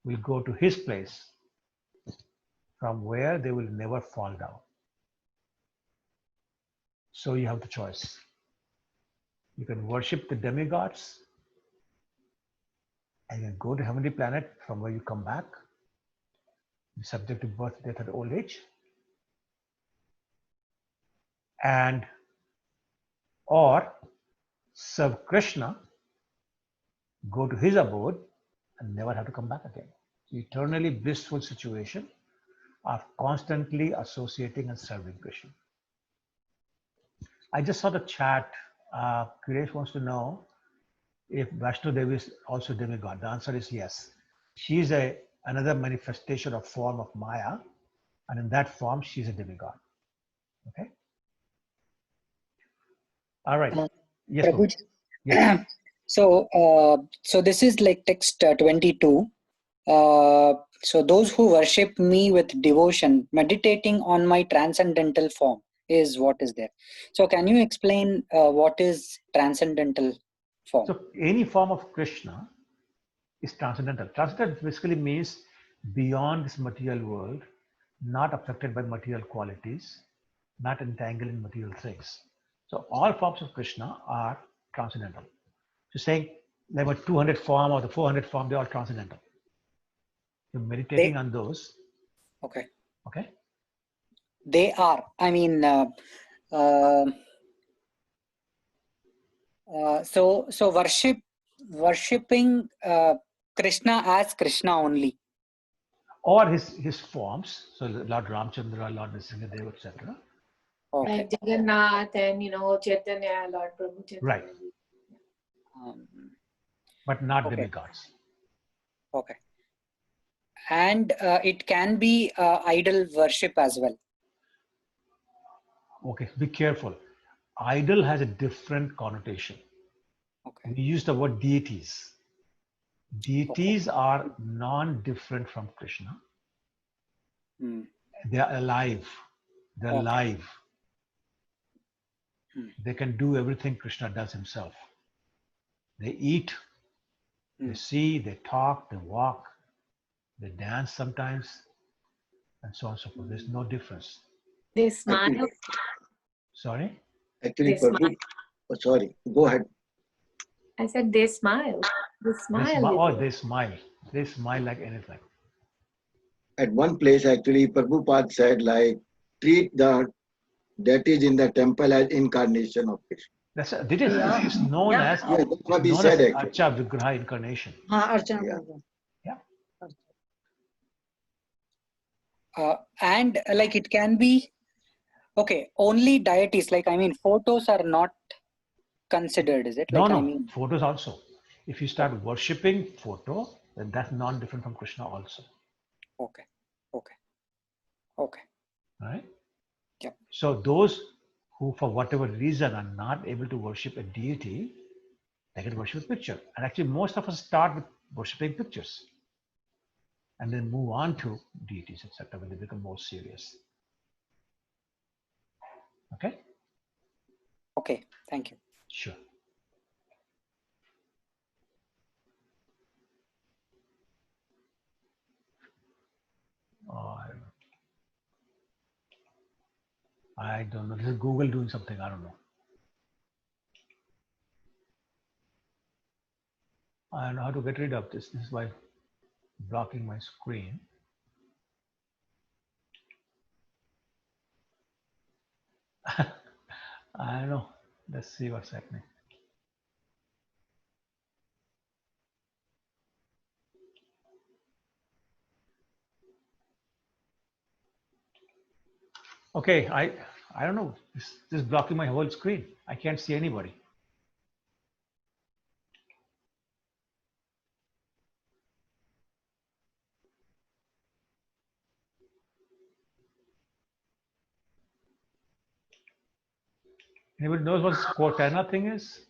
will go to his place from where they will never fall down. So you have the choice. You can worship the demigods and then go to heavenly planet from where you come back, be subject to birth, death, and old age. And or serve Krishna, go to his abode, and never have to come back again. Eternally blissful situation of constantly associating and serving Krishna. I just saw the chat. Kuresh wants to know if Vaishno Devi is also demigod. The answer is yes. She is another manifestation of form of Maya, and in that form, she's a demigod. Okay. All right. Yes. Prabhuji. Yes. So this is like text 22. So those who worship me with devotion, meditating on my transcendental form is what is there. So can you explain what is transcendental form? So any form of Krishna is transcendental. Transcendental basically means beyond this material world, not affected by material qualities, not entangled in material things. So all forms of Krishna are transcendental. So saying there were 200 form or the 400 form, they're all transcendental. You're meditating on those. Okay. Okay. They are. I mean, so worshipping Krishna as Krishna only. Or his forms. So Lord Ramchandra, Lord Nrsimhadev, etc. Okay. Like Jagannath and Chaitanya, Lord Prabhu Chaitanya. Right. But not okay. demigods. Okay. And it can be idol worship as well. Okay, be careful. Idol has a different connotation. Okay. We use the word deities. Deities are non-different from Krishna. They are alive. They're alive. They can do everything Krishna does himself. They eat, they see, they talk, they walk, they dance sometimes, and so on and so forth. There's no difference. They smile. Sorry? Actually, They smile. oh, sorry, go ahead. I said they smile. They smile. Oh, they smile. They smile like anything. At one place, actually, Prabhupada said, like, treat the deities in the temple as incarnation of Krishna. That's it's known as that's what he said, actually. Archa Vigraha incarnation. And like it can be, okay, only deities, like I mean photos are not considered, is it? Like, No, I mean, photos also. If you start worshipping photo, then that's non-different from Krishna also. Okay. Right? Yep. So those who for whatever reason are not able to worship a deity, they can worship a picture. And actually most of us start with worshipping pictures and then move on to deities, etc. when they become more serious. Okay? Okay, thank you. Sure. I don't know. This is Google doing something. I don't know. I don't know how to get rid of this. This is why blocking my screen. I don't know. Let's see what's happening. Okay, I don't know. This is blocking my whole screen. I can't see anybody. Anybody knows what this Cortana thing is?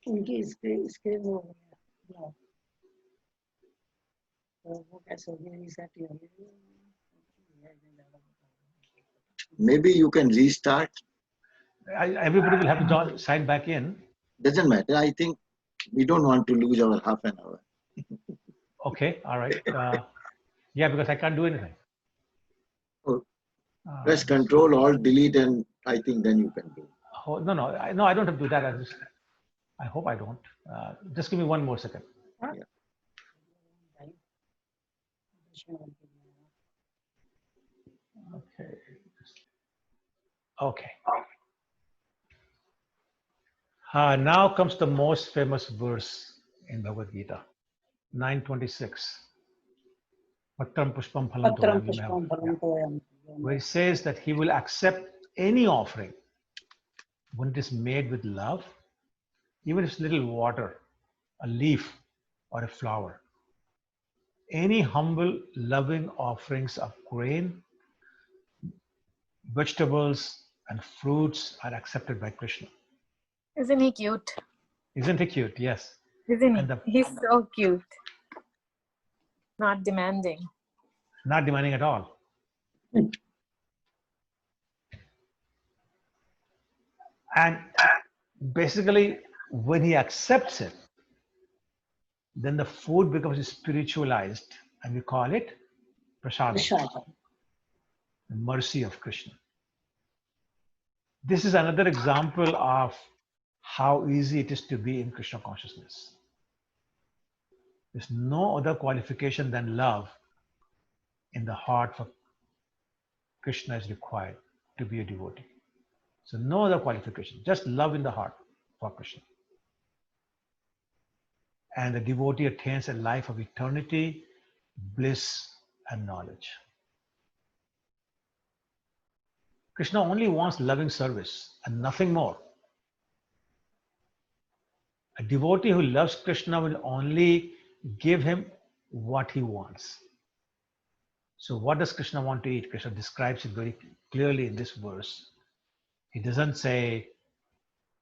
उनकी screen हो गया तो वो कैसे हो गया reset ही हो गया Maybe you can restart. Everybody will have to sign back in. Doesn't matter. I think we don't want to lose our half an hour. Okay, all right. Yeah, because I can't do anything. Oh, press Control, Alt, Delete, and I think then you can do it. Oh, no, I don't have to do that. I hope I don't. Just give me one more second. Yeah. Okay. Okay. Now comes the most famous verse in Bhagavad Gita, 9:26. Patram pushpam phalam पत्रम toyam, पुष्पम फलम तोयम where he says that he will accept any offering when it is made with love, even if it's little water, a leaf, or a flower. Any humble, loving offerings of grain, vegetables, and fruits are accepted by Krishna. Isn't he cute? Isn't he cute? Yes. Isn't he? And He's so cute. Not demanding. not demanding at all. And basically, when he accepts it, then the food becomes spiritualized, and we call it prasadam, the mercy of Krishna. This is another example of how easy it is to be in Krishna consciousness. There's no other qualification than love in the heart for Krishna is required to be a devotee. So no other qualification, just love in the heart for Krishna. And the devotee attains a life of eternity, bliss, and knowledge. Krishna only wants loving service and nothing more. A devotee who loves Krishna will only give him what he wants. So what does Krishna want to eat? Krishna describes it very clearly in this verse. He doesn't say,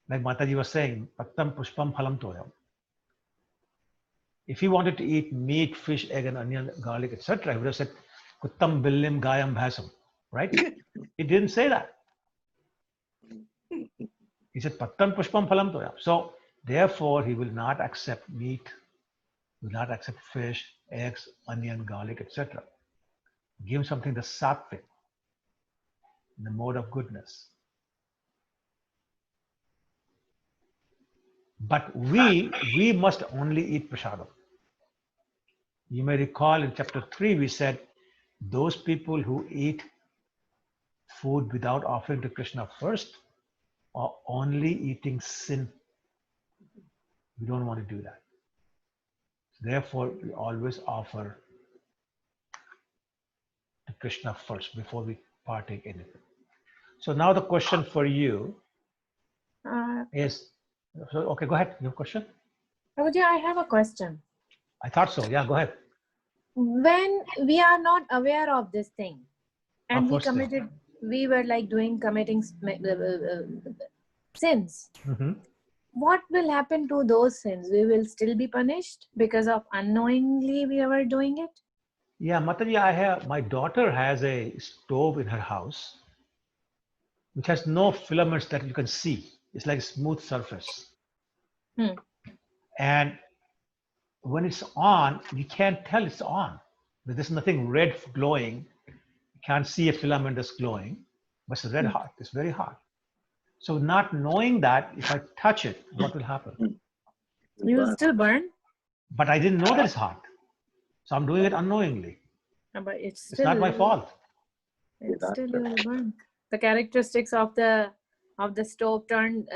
like Mataji was saying, Pattam pushpam phalam toyam. If he wanted to eat meat, fish, egg, and onion, garlic, etc., he would have said, Kuttam billim gayam bhasam, right? He didn't say that. He said, Pattam pushpam phalam toyam. So, therefore, he will not accept meat, will not accept fish, eggs, onion, garlic, etc. Give him something that's sattvic, in the mode of goodness. But we must only eat prasadam. You may recall in chapter 3, we said, those people who eat food without offering to Krishna first are only eating sin. We don't want to do that. Therefore, we always offer to Krishna first before we partake anything. So now the question for you is, okay, go ahead. You have a question? Prabhuji, I have a question. I thought so. Yeah, go ahead. When we are not aware of this thing and First thing. we were like committing sins, what will happen to those sins? We will still be punished because of unknowingly we were doing it? Yeah, Mataji, my daughter has a stove in her house which has no filaments that you can see. It's like a smooth surface. And when it's on, you can't tell it's on. There's nothing red glowing. You can't see a filament that's glowing, but it's red hot. It's very hot. So not knowing that, if I touch it, what will happen? You will still burn? But I didn't know that it's hot. So I'm doing it unknowingly. But it's not my fault. It's still will burn. The characteristics of the stove turned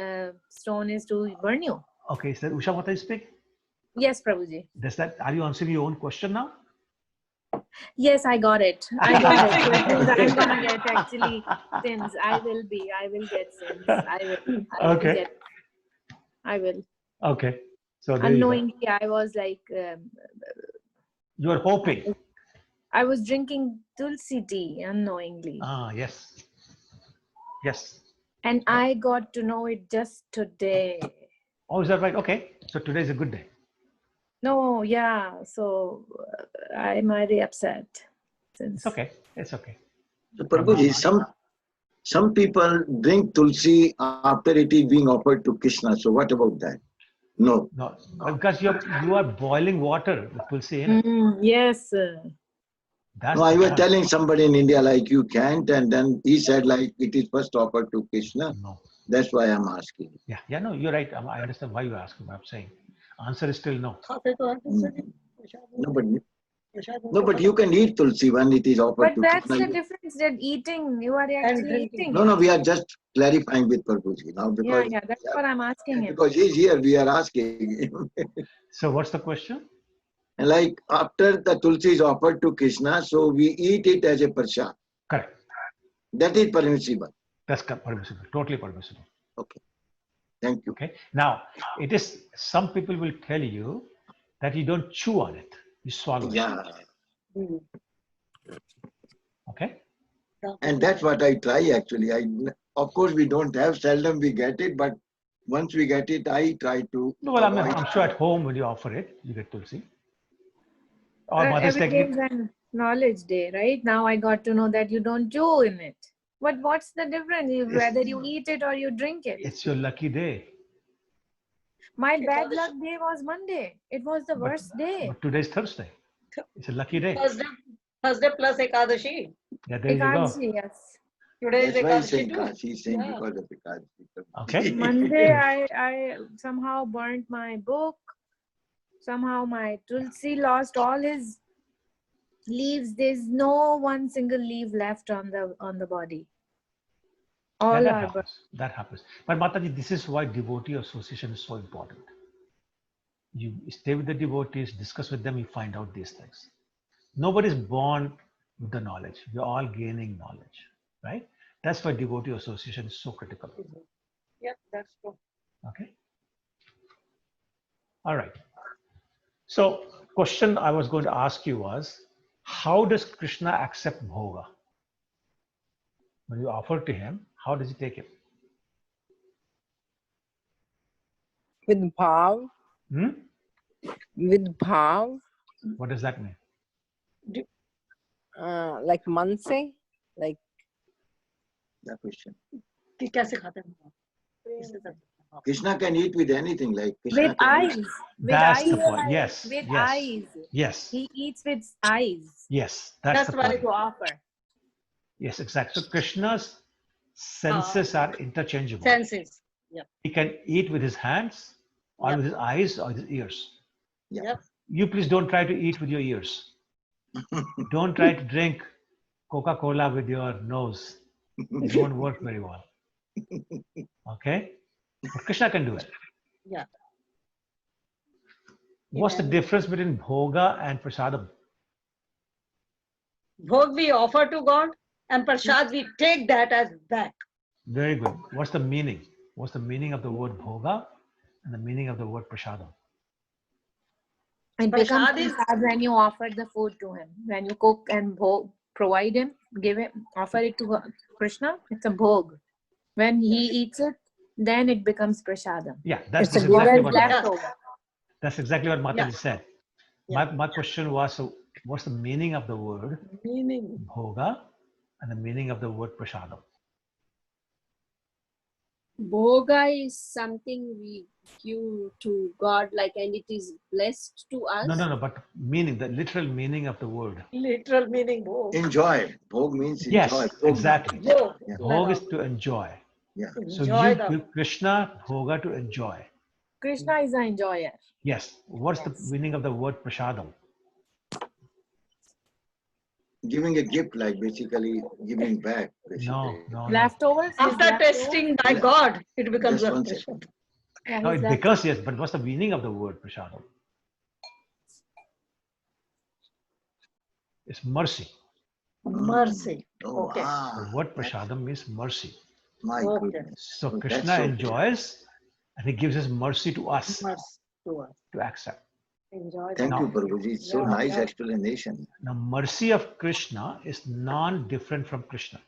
stone is to burn you. Okay, so Usha Mataji speak? Yes, Prabhuji. Are you answering your own question now? Yes, I got it. I got it. So it means I'm gonna get actually sins. I will get sins. I will Okay. get. I will. Okay. So there you go. Unknowingly, I was like, You are hoping. I was drinking tulsi tea unknowingly. Ah, yes. Yes. And I got to know it just today. Oh, is that right? Okay. So today is a good day. No, yeah. So I'm very upset. It's okay. It's okay. So Prabhuji, some people drink tulsi after it is being offered to Krishna. So what about that? No. No, because you are boiling water with tulsi in it. Yes. That's No, I the was point. telling somebody in India like you can't, and then he said like it is first offered to Krishna. No. That's why I'm asking. Yeah, no, you're right. I understand why you're asking. But I'm saying, answer is still no. No, but you can eat tulsi when it is offered But to that's Krishna. the difference that eating, you are actually eating. No, we are just clarifying with Prabhuji now because Yeah, that's what I'm asking him. because he's here, we are asking him. So what's the question? And like after the tulsi is offered to Krishna, so we eat it as a prasad. Correct. That is permissible. That's permissible. Totally permissible. Okay. Thank you. Okay. Now, it is, some people will tell you that you don't chew on it. You swallow it. Okay. And that's what I try actually. Of course we don't have, seldom we get it, but once we get it, I try to. No, well, I'm sure at home when you offer it, you get tulsi. Or mother's Every day taking is a knowledge day, right? Now I got to know that you don't chew in it. But what's the difference whether you eat it or you drink it? It's your lucky day. My bad luck day was Monday. It was the worst day. But today's Thursday. It's a lucky day. Thursday plus Ekadashi. Yeah, there you go. Ekadashi, yes. Today is That's why he's Ekadashi saying too. Kashi. He's saying because of Ekadashi. Okay. Monday, I somehow burnt my book. Somehow my tulsi lost all his leaves. There's no one single leaf left on the body. All that are happens. That happens. But Mataji, this is why devotee association is so important. You stay with the devotees, discuss with them, you find out these things. Nobody's born with the knowledge. We're all gaining knowledge, right? That's why devotee association is so critical. Yeah, that's true. Okay. All right. So, question I was going to ask you was, how does Krishna accept bhoga? When you offer to him, how does he take it? With bhav. Hmm? With bhav. What does that mean? Like manse, like. That question. Krishna can eat with anything, like Krishna with eyes. With that's eyes. the point. Yes. With yes. eyes. Yes. He eats with eyes. Yes. That's the why point. to offer. Yes, exactly. So Krishna's senses are interchangeable. Senses. Yeah. He can eat with his hands, or with his eyes, or his ears. Yep. You please don't try to eat with your ears. Don't try to drink Coca-Cola with your nose. It won't work very well. Okay? But Krishna can do it. Yeah. What's the difference between bhoga and prasadam? Bhog we offer to God, and prasad we take that as back. Very good. What's the meaning? What's the meaning of the word bhoga and the meaning of the word prasadam? It becomes prasad when you offer the food to him. When you cook and provide him, give him, offer it to Krishna, it's a bhog. When he eats it, then it becomes prasadam. Yeah, that's it's exactly what leftover. That's exactly what Mataji said. My question was, so what's the meaning of the word bhoga and the meaning of the word prasadam? Bhoga is something we give to God, like, and it is blessed to us. No, but meaning, the literal meaning of the word. Literal meaning bhog. Enjoy. Bhog means enjoy. Yes, Bhog. exactly. Bhog. Bhog is to enjoy. Yeah. So Enjoy you the- give Krishna bhoga to enjoy. Krishna is an enjoyer. Yes. What's the meaning of the word prasadam? Giving a gift, like basically giving back. No. Leftovers. After testing by God, it becomes That's a one prasad. No, it becomes, yes, but what's the meaning of the word prasadam? is mercy. Mercy. Oh, Okay. The word prasadam means mercy. my Okay. goodness. So Oh, that's Krishna so good. enjoys and he gives his mercy to us Mercy to us. to accept. Enjoy. Thank Now- you, Prabhuji. It's so Yeah, nice yeah. explanation. Now, mercy of Krishna is non-different from Krishna,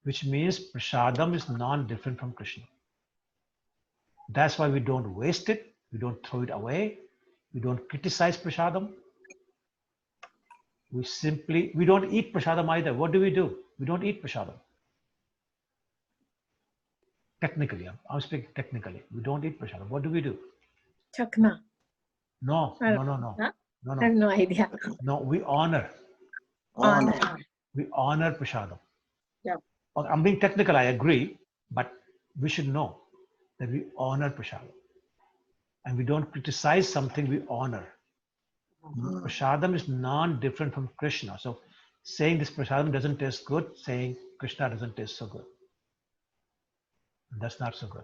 which means prasadam is non-different from Krishna. That's why we don't waste it, we don't throw it away, we don't criticize prasadam. We don't eat prasadam either. What do? We don't eat prasadam. Technically, I'm speaking technically. We don't eat prasadam. What do? Chakna. No. Huh? I have no idea. No, we honor. Honor. We honor prasadam. Yeah. Okay, I'm being technical, I agree, but we should know that we honor prasadam. And we don't criticize something we honor. Prasadam is non-different from Krishna. So saying this prasadam doesn't taste good, saying Krishna doesn't taste so good. That's not so good.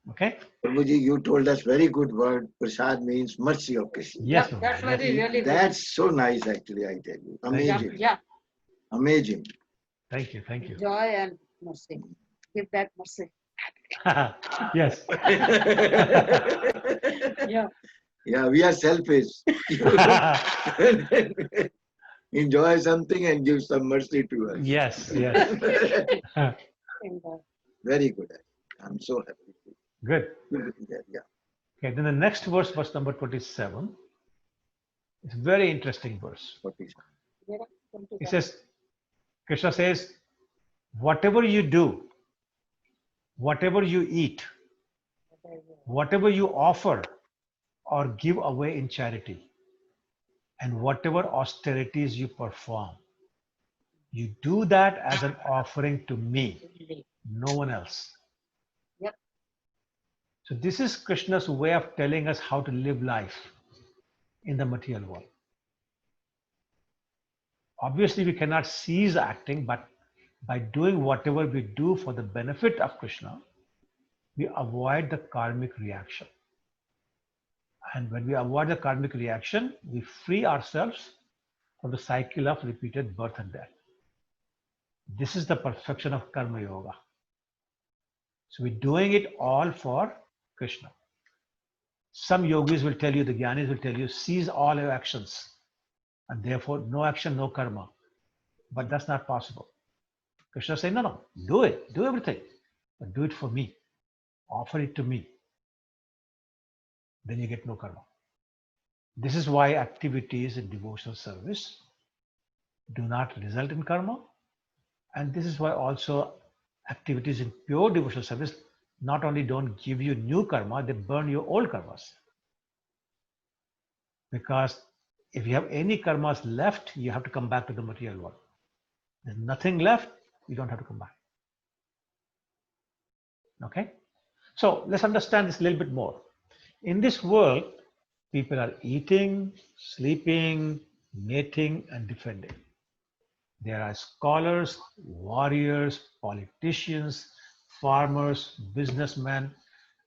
Okay? Prabhuji, you told us very good word. Prasad means mercy of Krishna. Yes, Yeah, that's Prabhuji, very yes. really good. That's so nice, actually, I tell you. Amazing. Yeah. Amazing. Thank you. Joy and mercy. Give that mercy. Yes. Yeah. Yeah, we are selfish. Enjoy something and give some mercy to us. Yes. Very good. I'm so happy. Good. Yeah. Okay, then the next verse number 27. It's a very interesting verse. It says, Krishna says, whatever you do, whatever you eat, whatever you offer or give away in charity, and whatever austerities you perform, you do that as an offering to me, no one else. Yep. So this is Krishna's way of telling us how to live life in the material world. Obviously, we cannot cease acting, but by doing whatever we do for the benefit of Krishna, we avoid the karmic reaction. And when we avoid the karmic reaction, we free ourselves from the cycle of repeated birth and death. This is the perfection of Karma Yoga. So we're doing it all for Krishna. Some yogis will tell you, the Gyanis will tell you, cease all your actions. And therefore, no action, no karma. But that's not possible. Krishna is saying, no, do it, do everything. But do it for me. Offer it to me. Then you get no karma. This is why activities in devotional service do not result in karma. And this is why also activities in pure devotional service not only don't give you new karma, they burn your old karmas. Because if you have any karmas left, you have to come back to the material world. There's nothing left, you don't have to come back. Okay? So let's understand this a little bit more. In this world, people are eating, sleeping, mating, and defending. There are scholars, warriors, politicians, farmers, businessmen,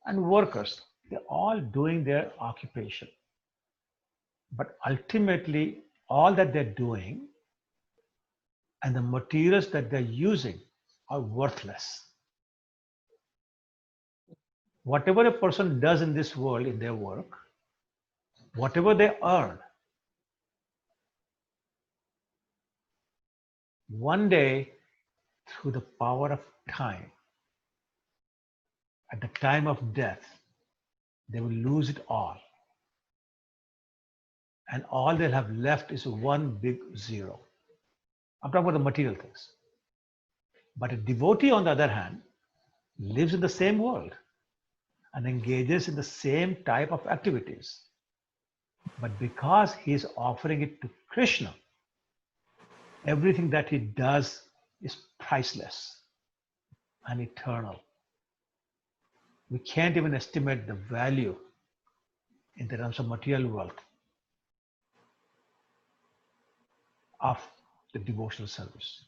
and workers. They're all doing their occupation. But ultimately, all that they're doing and the materials that they're using are worthless. Whatever a person does in this world, in their work, whatever they earn, one day, through the power of time, at the time of death, they will lose it all. And all they'll have left is one big zero. I'm talking about the material things. But a devotee, on the other hand, lives in the same world and engages in the same type of activities. But because he is offering it to Krishna, everything that he does is priceless and eternal. We can't even estimate the value in terms of material wealth of the devotional service.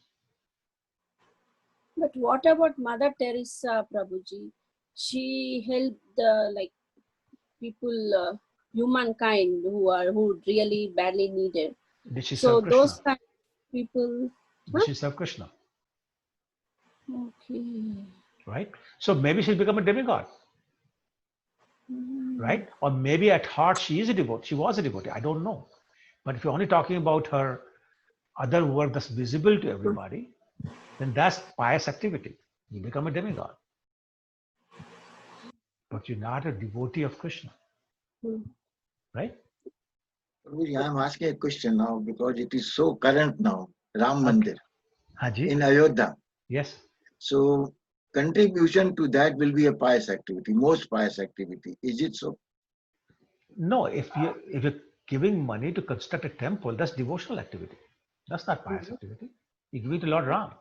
But what about Mother Teresa, Prabhuji? She helped like people humankind who really badly need it. Did she So serve Krishna? those kind of people. Did she serve Krishna? Okay. Right? So maybe she's become a demigod. Right? Or maybe at heart she is a devotee. She was a devotee. I don't know. But if you're only talking about her other work that's visible to everybody, then that's pious activity. You become a demigod. But you're not a devotee of Krishna. Right? I'm asking a question now because it is so current now. Ram Mandir Haji? in Ayodhya. Yes. So contribution to that will be a pious activity, most pious activity. Is it so? No, if you're giving money to construct a temple, that's devotional activity. That's not pious activity. You give it to Lord Ram.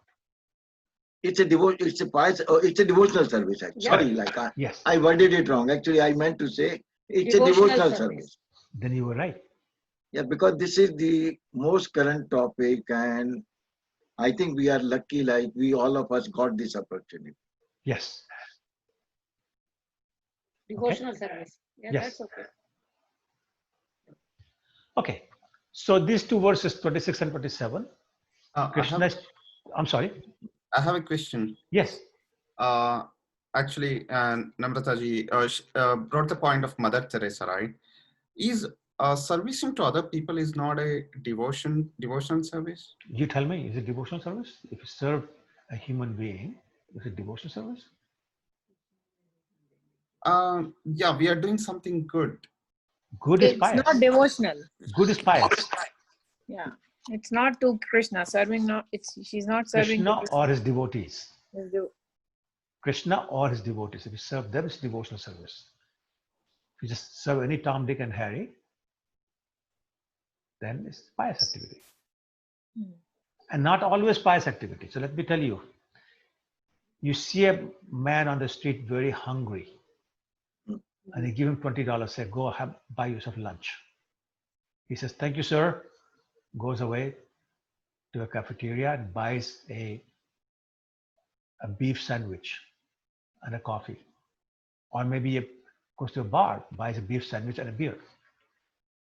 It's a it's a pious, it's a devotional service. Actually. Sorry, like Yes. I worded it wrong. Actually, I meant to say it's a devotional service. Then you were right. Yeah, because this is the most current topic, and I think we are lucky. Like we all of us got this opportunity. Yes. Devotional service. Yeah, Yes. that's okay. Okay. So these two verses, 26 and 27, Krishna. I'm sorry. I have a question. Yes. Actually, Namrataji brought the point of Mother Teresa, right? Is servicing to other people is not a devotional service? You tell me, is it devotional service? If you serve a human being, is it devotional service? Yeah, we are doing something good. Good is It's pious. not devotional. Good is pious. Yeah. It's not to Krishna. Serving not, she's not serving Krishna to Krishna. or his devotees. It's the- Krishna or his devotees. If you serve them, it's devotional service. If you just serve any Tom, Dick, and Harry, then it's pious activity. And not always pious activity. So let me tell you, you see a man on the street very hungry, and you give him $20, say, go buy yourself lunch. He says, thank you, sir. Goes away to a cafeteria and buys a beef sandwich and a coffee. Or maybe goes to a bar, buys a beef sandwich and a beer.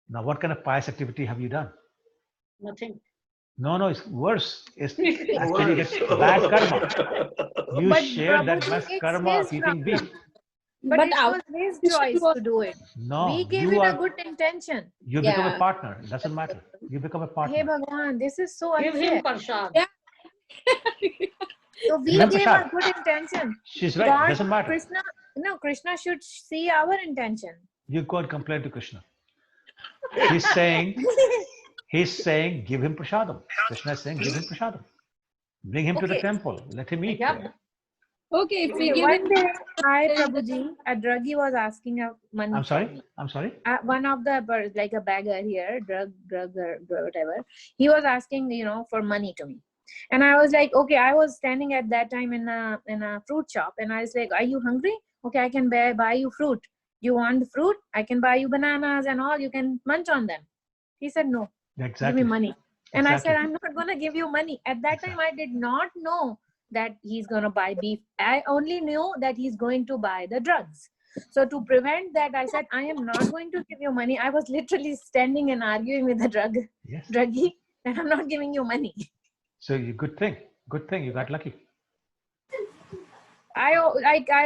Now, what kind of pious activity have you done? Nothing. No, it's worse. It's actually you get bad karma. You share that bad karma of eating beef. But it was his choice to do it. No, We gave you it are, a good intention. you become a partner. It doesn't matter. You become a Hey partner. Bhagwan, this is so Give unfair. him prasad. Yeah. So we Give him gave prasad. a good intention. She's right. God, Doesn't matter. Krishna should see our intention. You go and complain to Krishna. He's saying, give him prasadam. Krishna is saying, give him prasadam. Bring him to the temple. Let him eat. Yep. There. Okay, if we give One it, day, hi Prabhuji, a druggie was asking money. I'm sorry. from me. I'm sorry. One of the, like a beggar here, drug or whatever, he was asking, for money to me. And I was like, okay, I was standing at that time in a fruit shop, and I was like, are you hungry? Okay, I can buy you fruit. You want the fruit? I can buy you bananas and all. You can munch on them. He said, no, Exactly. give me money. And Exactly. I said, I'm not going to give you money. At that time, I did not know that he's going to buy beef. I only knew that he's going to buy the drugs. So to prevent that, I said, I am not going to give you money. I was literally standing and arguing with the druggie, and I'm not giving you money. So good thing. Good thing. You got lucky. I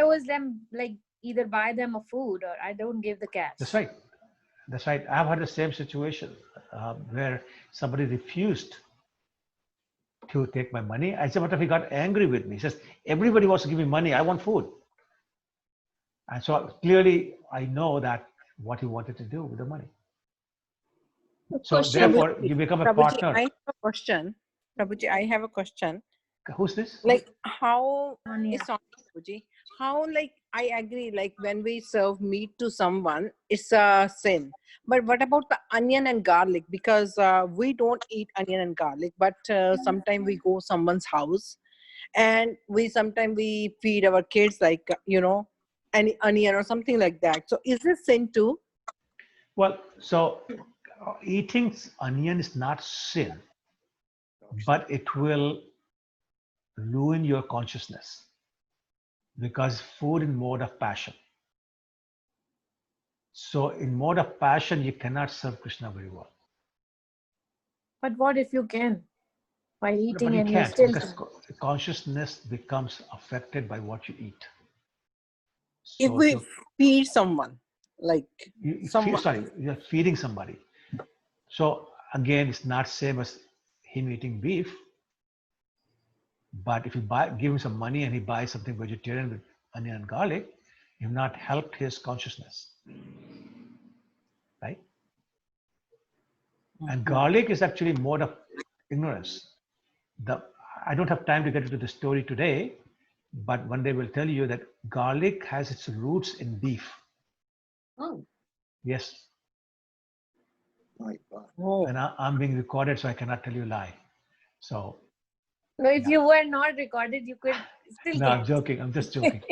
always them like either buy them a food or I don't give the cash. That's right. That's right. I've had the same situation where somebody refused to take my money. As a matter of fact, he got angry with me. He says, everybody wants to give me money. I want food. And so clearly I know that what he wanted to do with the money. So therefore you become a partner. I have a question. Prabhuji, I have a question. Who's this? Like how Sonia. is Prabhuji? How, like, I agree, like when we serve meat to someone, it's a sin. But what about the onion and garlic? Because we don't eat onion and garlic, but sometimes we go someone's house and sometimes we feed our kids, like, any onion or something like that. So is this sin too? Well, so eating onion is not sin, but it will ruin your consciousness because food in mode of passion. So in mode of passion, you cannot serve Krishna very well. But what if you can? While But eating you and you can't, still because can. consciousness becomes affected by what you eat. If So we feed someone, like someone, you're feeding somebody. So again, it's not same as him eating beef. But if you give him some money and he buys something vegetarian with onion and garlic, you've not helped his consciousness, right? And garlic is actually mode of ignorance. I don't have time to get into the story today, but one day we'll tell you that garlic has its roots in beef. Oh. Yes. My God. Oh. And I'm being recorded, so I cannot tell you a lie. So. No, if you were not recorded, you could still. No, I'm joking. I'm just joking.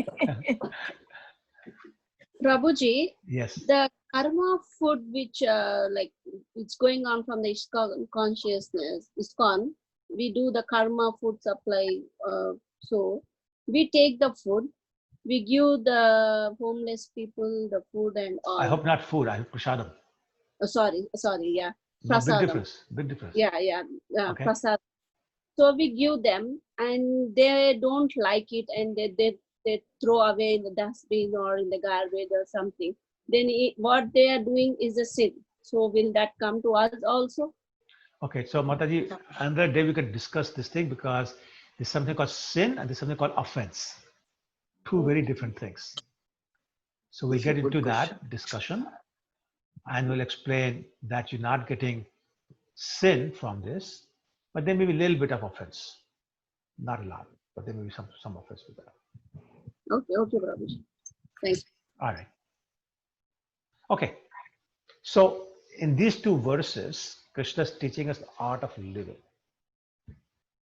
Prabhuji, yes. The karma food which like it's going on from the ISKCON, we do the karma food supply. So we take the food, we give the homeless people the food and all. I hope not food. I hope prasadam. Sorry, yeah. No, Prasadam. Big difference. Yeah, okay. Prasadam. So we give them and they don't like it and they throw away in the dustbin or in the garbage or something. Then what they are doing is a sin. So will that come to us also? Okay, so Mataji, another day we can discuss this thing because there's something called sin and there's something called offense. Two very different things. So we'll get into that discussion and we'll explain that you're not getting sin from this, but there may be a little bit of offense. Not a lot, but there may be some offense with that. Okay, Prabhuji. Thanks. All right. Okay. So in these two verses, Krishna is teaching us the art of living.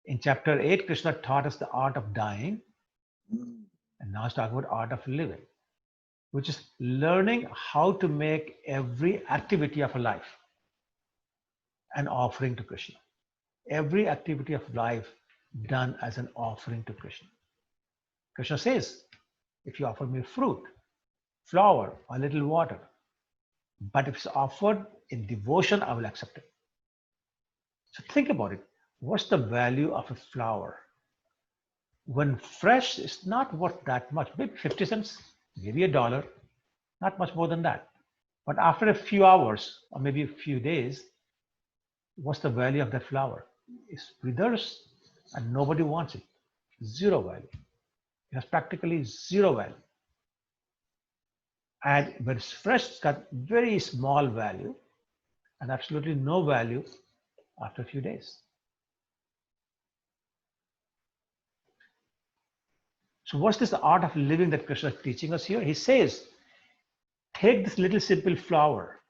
In chapter 8, Krishna taught us the art of dying. And now he's talking about art of living, which is learning how to make every activity of a life an offering to Krishna. Every activity of life done as an offering to Krishna. Krishna says, if you offer me fruit, flower, or a little water, but if it's offered in devotion, I will accept it. So think about it. What's the value of a flower? When fresh, it's not worth that much, maybe 50 cents, maybe $1, not much more than that. But after a few hours or maybe a few days, what's the value of that flower? It withers and nobody wants it. Zero value. It has practically zero value. And when it's fresh, it's got very small value and absolutely no value after a few days. So what's this art of living that Krishna is teaching us here? He says, take this little simple flower,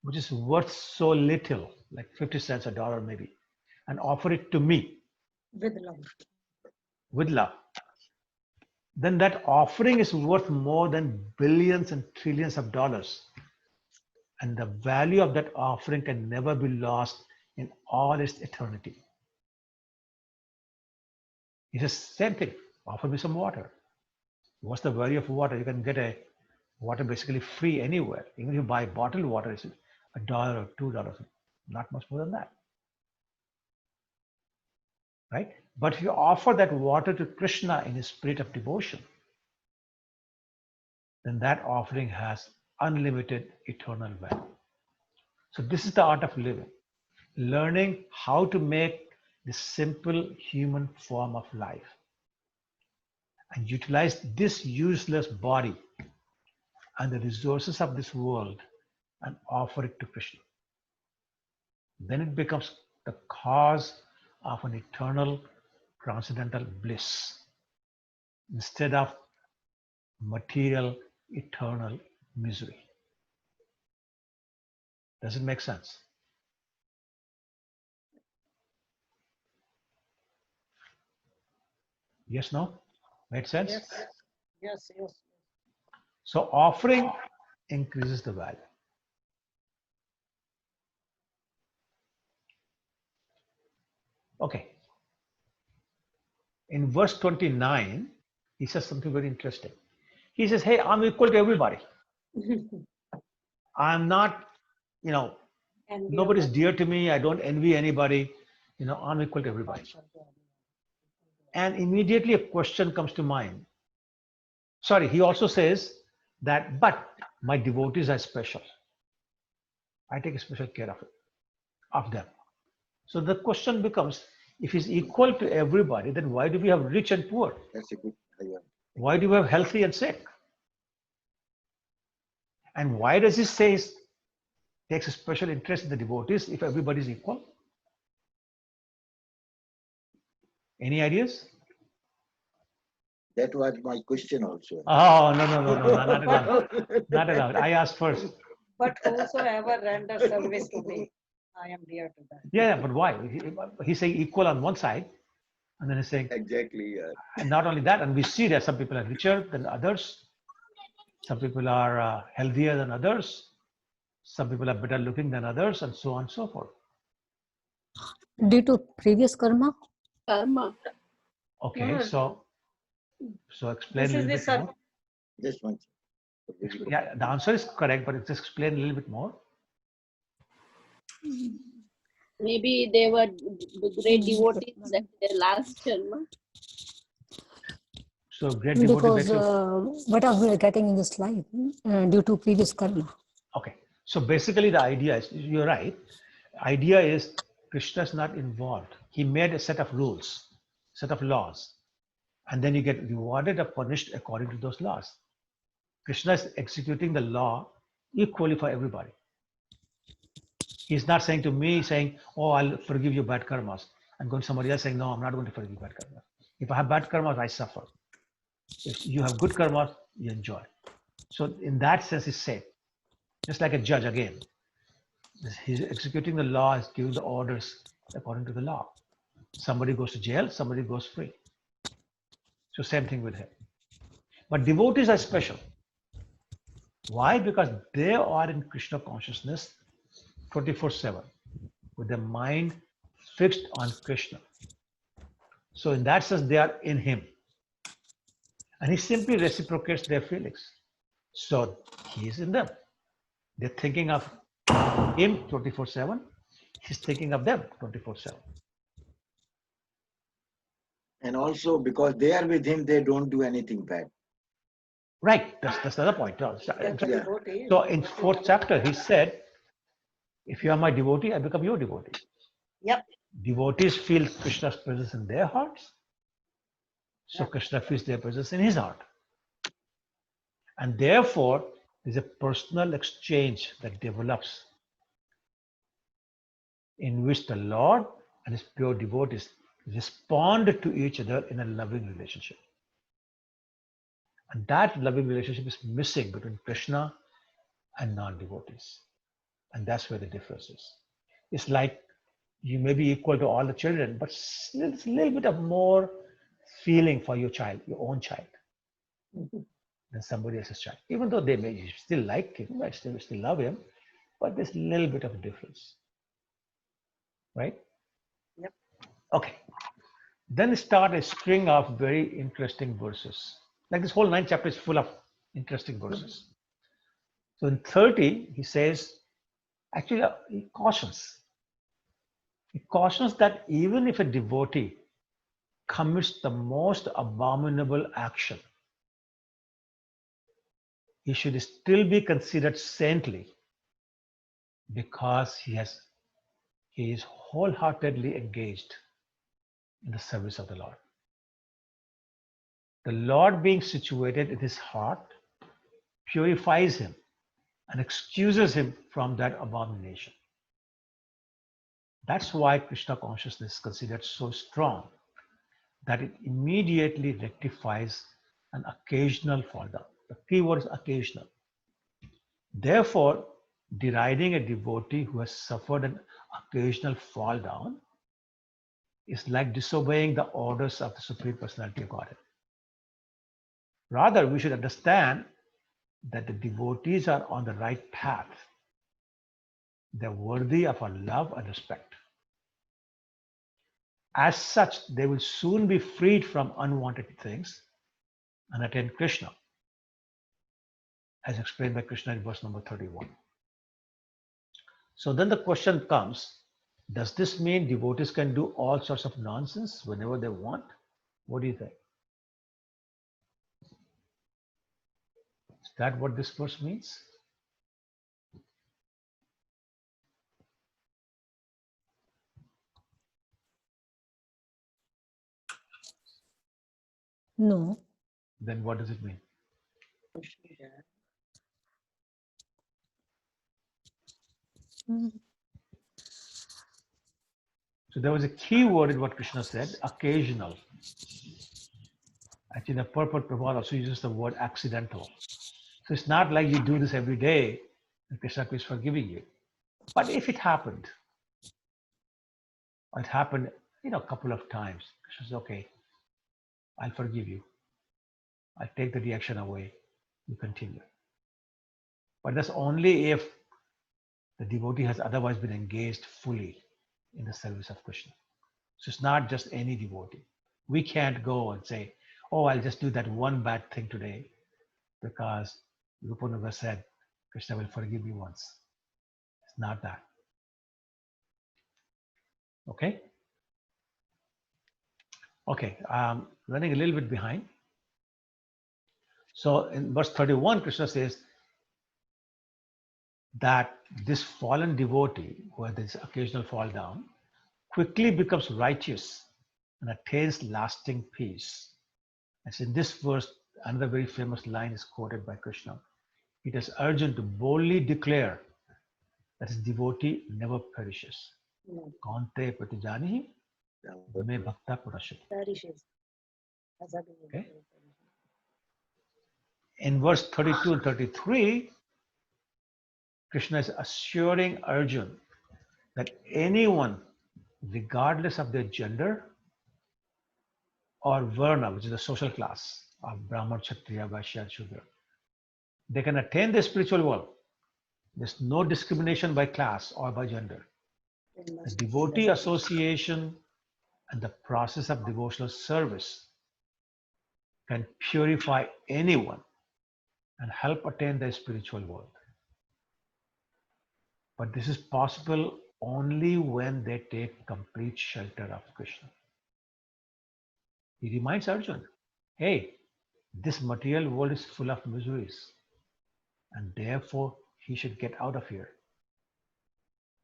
which is worth so little, like 50 cents, $1 maybe, and offer it to me. With love. With love. Then that offering is worth more than billions and trillions of dollars. And the value of that offering can never be lost in all its eternity. He says, same thing, offer me some water. What's the value of water? You can get a water basically free anywhere. Even if you buy bottled water, it's $1 or $2, not much more than that. Right? But if you offer that water to Krishna in his spirit of devotion, then that offering has unlimited eternal value. So this is the art of living, learning how to make this simple human form of life and utilize this useless body and the resources of this world and offer it to Krishna. Then it becomes the cause of an eternal transcendental bliss instead of material eternal misery. Does it make sense? Yes, no? Made sense? Yes. So offering increases the value. Okay. In verse 29, he says something very interesting. He says, hey, I'm equal to everybody. I'm not, you know, Envy nobody's of dear to me. I don't envy anybody. You know, I'm equal to everybody. And immediately a question comes to mind. Sorry, he also says that, but my devotees are special. I take special care of them. So the question becomes, if he's equal to everybody, then why do we have rich and poor? That's a good idea. Why do we have healthy and sick? And why does he say he takes a special interest in the devotees if everybody is equal? Any ideas? That was my question also. Oh, no, not at all. Not at all. I asked first. but whosoever renders service to me, I am dear to them. Yeah, but why? He's saying equal on one side, and then he's saying, Exactly. and not only that, and we see that some people are richer than others, some people are healthier than others, some people are better looking than others, and so on and so forth. Due to previous karma? Karma. Okay, No, so explain this a is little the bit sub. more. Just one. Yeah, the answer is correct, but just explain a little bit more. Maybe they were great devotees at their last Janma. So great devotee Because basically. what are we getting in this life due to previous karma? Okay, so basically the idea is, you're right, idea is Krishna is not involved. He made a set of rules, set of laws, and then you get rewarded or punished according to those laws. Krishna is executing the law equally for everybody. He's not saying to me, saying, oh, I'll forgive you bad karmas, and going to somebody else saying, no, I'm not going to forgive you bad karmas. If I have bad karmas, I suffer. If you have good karmas, you enjoy. So in that sense, it's safe. Just like a judge again. He's executing the law, he's giving the orders according to the law. Somebody goes to jail, somebody goes free. So same thing with him. But devotees are special. Why? Because they are in Krishna consciousness 24/7 with their mind fixed on Krishna. So in that sense, they are in him. And he simply reciprocates their feelings. So he is in them. They're thinking of him 24/7. He's thinking of them 24/7. And also because they are with him, they don't do anything bad. Right, that's the other point. Yeah. So in 4th chapter, he said, if you are my devotee, I become your devotee. Yep. Devotees feel Krishna's presence in their hearts. So Krishna feels their presence in his heart. And therefore, there's a personal exchange that develops in which the Lord and his pure devotees respond to each other in a loving relationship. And that loving relationship is missing between Krishna and non-devotees. And that's where the difference is. It's like you may be equal to all the children, but it's a little bit of more feeling for your child, your own child, than somebody else's child. Even though they may still like him, right? Still love him, but there's a little bit of a difference. Right? Yep. Okay. Then start a string of very interesting verses. Like this whole 9th chapter is full of interesting verses. So in 30, he says, actually, he cautions. He cautions that even if a devotee commits the most abominable action, he should still be considered saintly because he is wholeheartedly engaged in the service of the Lord. The Lord being situated in his heart purifies him and excuses him from that abomination. That's why Krishna consciousness is considered so strong that it immediately rectifies an occasional fall down. The key word is occasional. Therefore, deriding a devotee who has suffered an occasional fall down is like disobeying the orders of the Supreme Personality of Godhead. Rather, we should understand that the devotees are on the right path. They're worthy of our love and respect. As such, they will soon be freed from unwanted things and attain Krishna, as explained by Krishna in verse number 31. So then the question comes, does this mean devotees can do all sorts of nonsense whenever they want? What do you think? Is that what this verse means? No. Then what does it mean? Mm. So there was a key word in what Krishna said, occasional. Actually, the purport Prabhupada also uses the word accidental. So it's not like you do this every day and Krishna is forgiving you. But if it happened, or it happened, a couple of times, Krishna says, okay, I'll forgive you. I'll take the reaction away. You continue. But that's only if the devotee has otherwise been engaged fully in the service of Krishna. So it's not just any devotee. We can't go and say, oh, I'll just do that one bad thing today because Rupanuga said, Krishna will forgive me once. It's not that. Okay? Okay, running a little bit behind. So in verse 31, Krishna says that this fallen devotee, who had this occasional fall down, quickly becomes righteous and attains lasting peace. As in this verse, another very famous line is quoted by Krishna. It is urgent to boldly declare that his devotee never perishes. Kaunte pratijanihi me bhakta purashyati. Okay. In verse 32 and 33, Krishna is assuring Arjuna that anyone, regardless of their gender or varna, which is the social class of Brahman, Kshatriya, Vaishya, Shudra, they can attain the spiritual world. There's no discrimination by class or by gender. The devotee association and the process of devotional service can purify anyone and help attain the spiritual world. But this is possible only when they take complete shelter of Krishna. He reminds Arjuna, hey, this material world is full of miseries, and therefore he should get out of here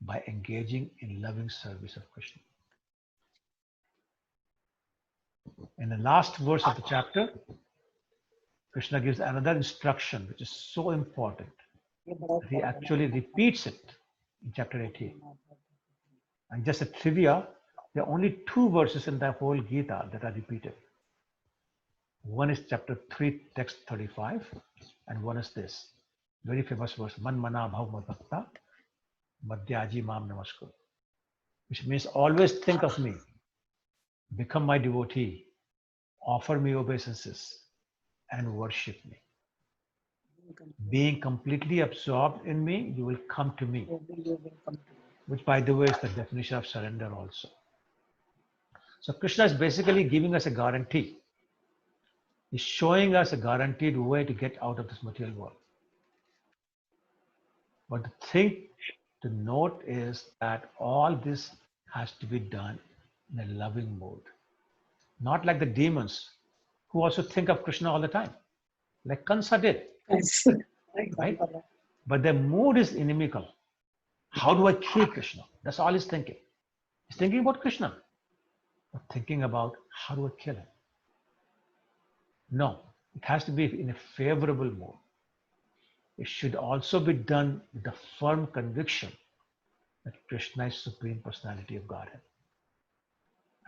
by engaging in loving service of Krishna. In the last verse of the chapter, Krishna gives another instruction which is so important that he actually repeats it in chapter 18. And just a trivia, there are only two verses in the whole Gita that are repeated. One is chapter 3, text 35, and one is this very famous verse, Man mana bhav bhakta madhyaji mam namaskar, which means always think of me, become my devotee, offer me obeisances, and worship me. Being completely absorbed in me, you will come to me, which by the way is the definition of surrender also. So Krishna is basically giving us a guarantee. He's showing us a guaranteed way to get out of this material world. But the thing to note is that all this has to be done in a loving mode. Not like the demons who also think of Krishna all the time, like Kansa did. Right? But their mood is inimical. How do I kill Krishna? That's all he's thinking. He's thinking about Krishna, but thinking about how do I kill him? No, it has to be in a favorable mood. It should also be done with the firm conviction that Krishna is Supreme Personality of Godhead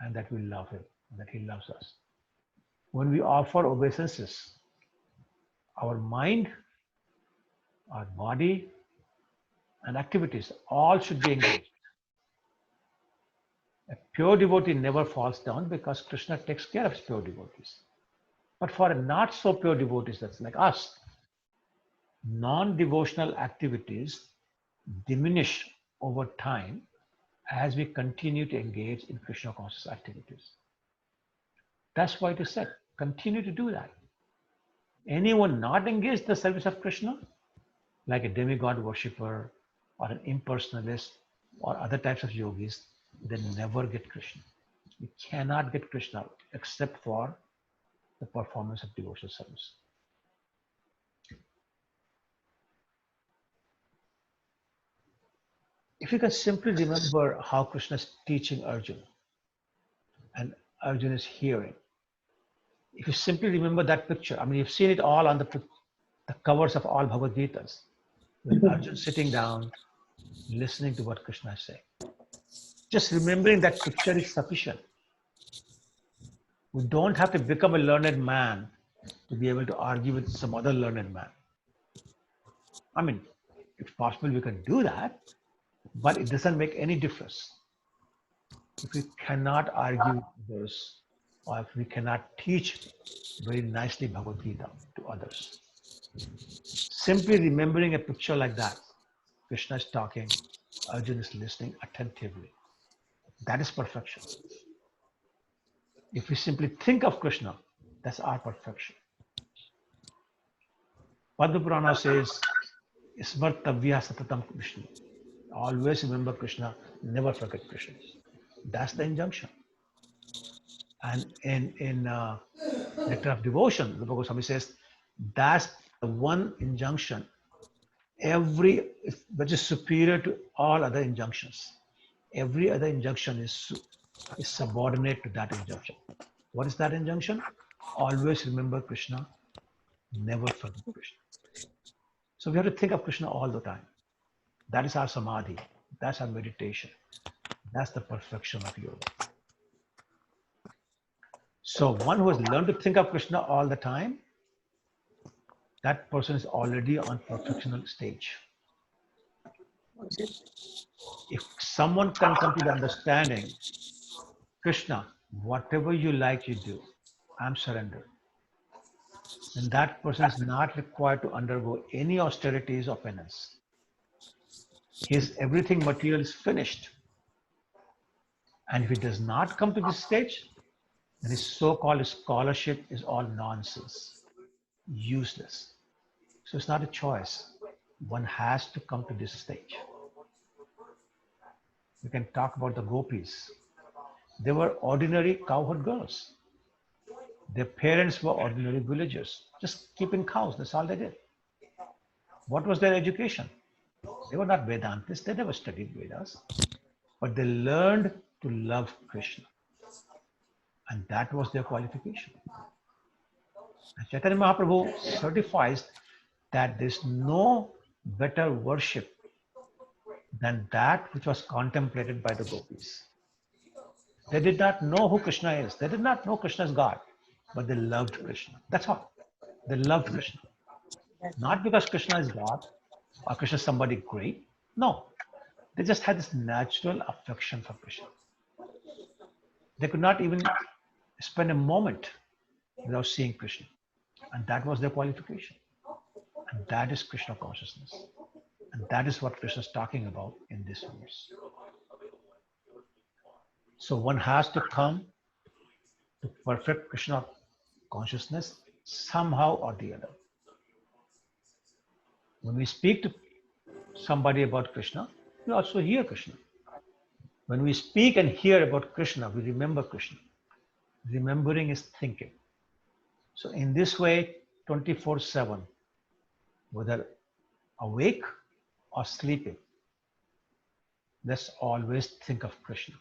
and that we love him and that he loves us. When we offer obeisances, our mind, our body, and activities all should be engaged. A pure devotee never falls down because Krishna takes care of his pure devotees. But for a not so pure devotees, that's like us, non-devotional activities diminish over time as we continue to engage in Krishna conscious activities. That's why it is said, continue to do that. Anyone not engaged in the service of Krishna, like a demigod worshipper or an impersonalist or other types of yogis, they never get Krishna. You cannot get Krishna except for the performance of devotional service. If you can simply remember how Krishna is teaching Arjuna and Arjuna is hearing, if you simply remember that picture, I mean, you've seen it all on the covers of all Bhagavad Gitas, with Arjuna sitting down, listening to what Krishna is saying. Just remembering that picture is sufficient. We don't have to become a learned man to be able to argue with some other learned man. I mean, if possible, we can do that, but it doesn't make any difference if we cannot argue with others, or if we cannot teach very nicely Bhagavad Gita to others. Simply remembering a picture like that, Krishna is talking, Arjuna is listening attentively. That is perfection. If we simply think of Krishna, that's our perfection. Padma Purana says, Smartavya Satatam Krishna. Always remember Krishna, never forget Krishna. That's the injunction. And in Nectar of Devotion, Rupa Goswami says, that's the one injunction which is superior to all other injunctions. Every other injunction is subordinate to that injunction. What is that injunction? Always remember Krishna, never forget Krishna. So we have to think of Krishna all the time. That is our samadhi. That's our meditation. That's the perfection of yoga. So one who has learned to think of Krishna all the time, that person is already on perfectional stage. If someone can come to the understanding, Krishna, whatever you like, you do. I'm surrendered. And that person is not required to undergo any austerities or penance. His everything material is finished. And if he does not come to this stage, then his so-called scholarship is all nonsense, useless. So it's not a choice. One has to come to this stage. We can talk about the gopis. They were ordinary cowherd girls. Their parents were ordinary villagers, just keeping cows. That's all they did. What was their education? They were not Vedantists. They never studied Vedas. But they learned to love Krishna. And that was their qualification. And Chaitanya Mahaprabhu certifies that there's no better worship than that which was contemplated by the gopis. They did not know who Krishna is. They did not know Krishna is God, but they loved Krishna. That's all. They loved Krishna. Not because Krishna is God or Krishna is somebody great. No. They just had this natural affection for Krishna. They could not even spend a moment without seeing Krishna. And that was their qualification. And that is Krishna consciousness. And that is what Krishna is talking about in this verse. So one has to come to perfect Krishna consciousness somehow or the other. When we speak to somebody about Krishna, we also hear Krishna. When we speak and hear about Krishna, we remember Krishna. Remembering is thinking. So in this way, 24/7, whether awake or sleeping, let's always think of Krishna.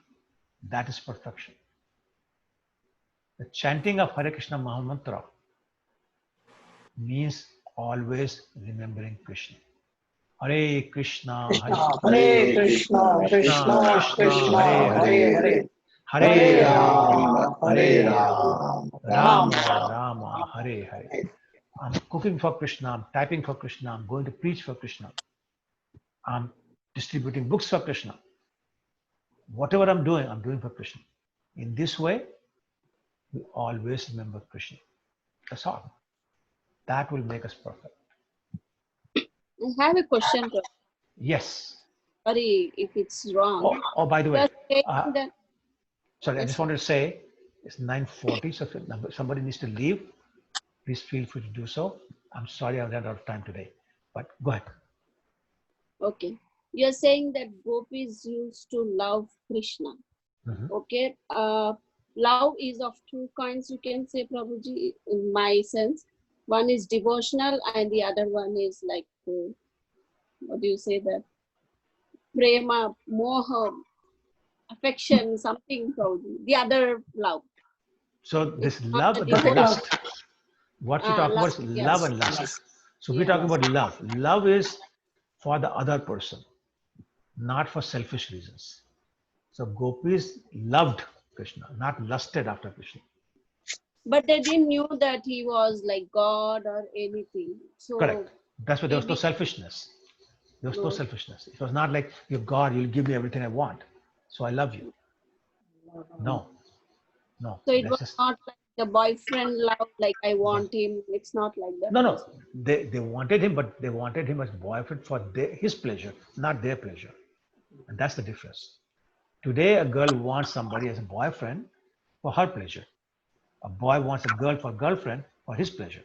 That is perfection. The chanting of Hare Krishna Mahamantra means always remembering Krishna. Hare Krishna, Hare Krishna, Krishna Krishna, Hare Hare, Hare Rama, Hare Rama, Rama Rama, Hare Hare. I'm cooking for Krishna, I'm typing for Krishna, I'm going to preach for Krishna, I'm distributing books for Krishna. Whatever I'm doing for Krishna. In this way, we always remember Krishna. That's all. That will make us perfect. I have a question. Yes. Sorry if it's wrong. Oh, by the way, sorry, I Yes. just wanted to say it's 9:40, so if somebody needs to leave, please feel free to do so. I'm sorry I ran out of time today, but go ahead. Okay. you're saying that gopis used to love Krishna. Okay. Love is of two kinds, you can say, Prabhuji, in my sense. One is devotional and the other one is like, what do you say that? Prema, moha, affection, something, Prabhuji. The other love. So this It's not love the and this devotion. lust, what you're talking about is Lust, love yes. and lust. Yes. So we're talking about love. Love is for the other person, not for selfish reasons. So gopis loved Krishna, not lusted after Krishna. But they didn't knew that he was like God or anything. So Correct. That's why there was no maybe selfishness. There was no no. selfishness. It was not like, you're God, you'll give me everything I want, so I love you. No, no. So it That's was just not like the boyfriend love, like I want him. It's not like that. no. They wanted him, but they wanted him as boyfriend for his pleasure, not their pleasure, and that's the difference. Today, a girl wants somebody as a boyfriend for her pleasure. A boy wants a girl for girlfriend for his pleasure.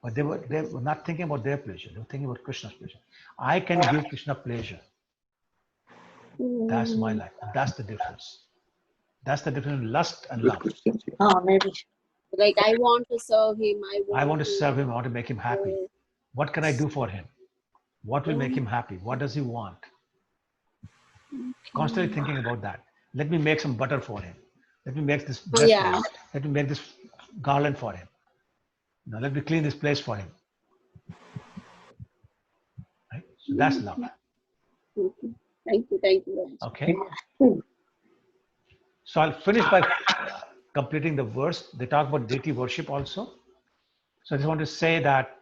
But they were not thinking about their pleasure. They were thinking about Krishna's pleasure. I can give Krishna pleasure. That's my life. That's the difference. That's the difference in lust and love. Maybe. Like I want to serve him. I want to serve him. I want to make him happy. What can I do for him? What will make him happy? What does he want? Constantly thinking about that. Let me make some butter for him. Let me make this dress for him. Let me make this garland for him. Now let me clean this place for him. Right? So that's love. Thank you very much. Okay. So I'll finish by completing the verse. They talk about deity worship also. So I just want to say that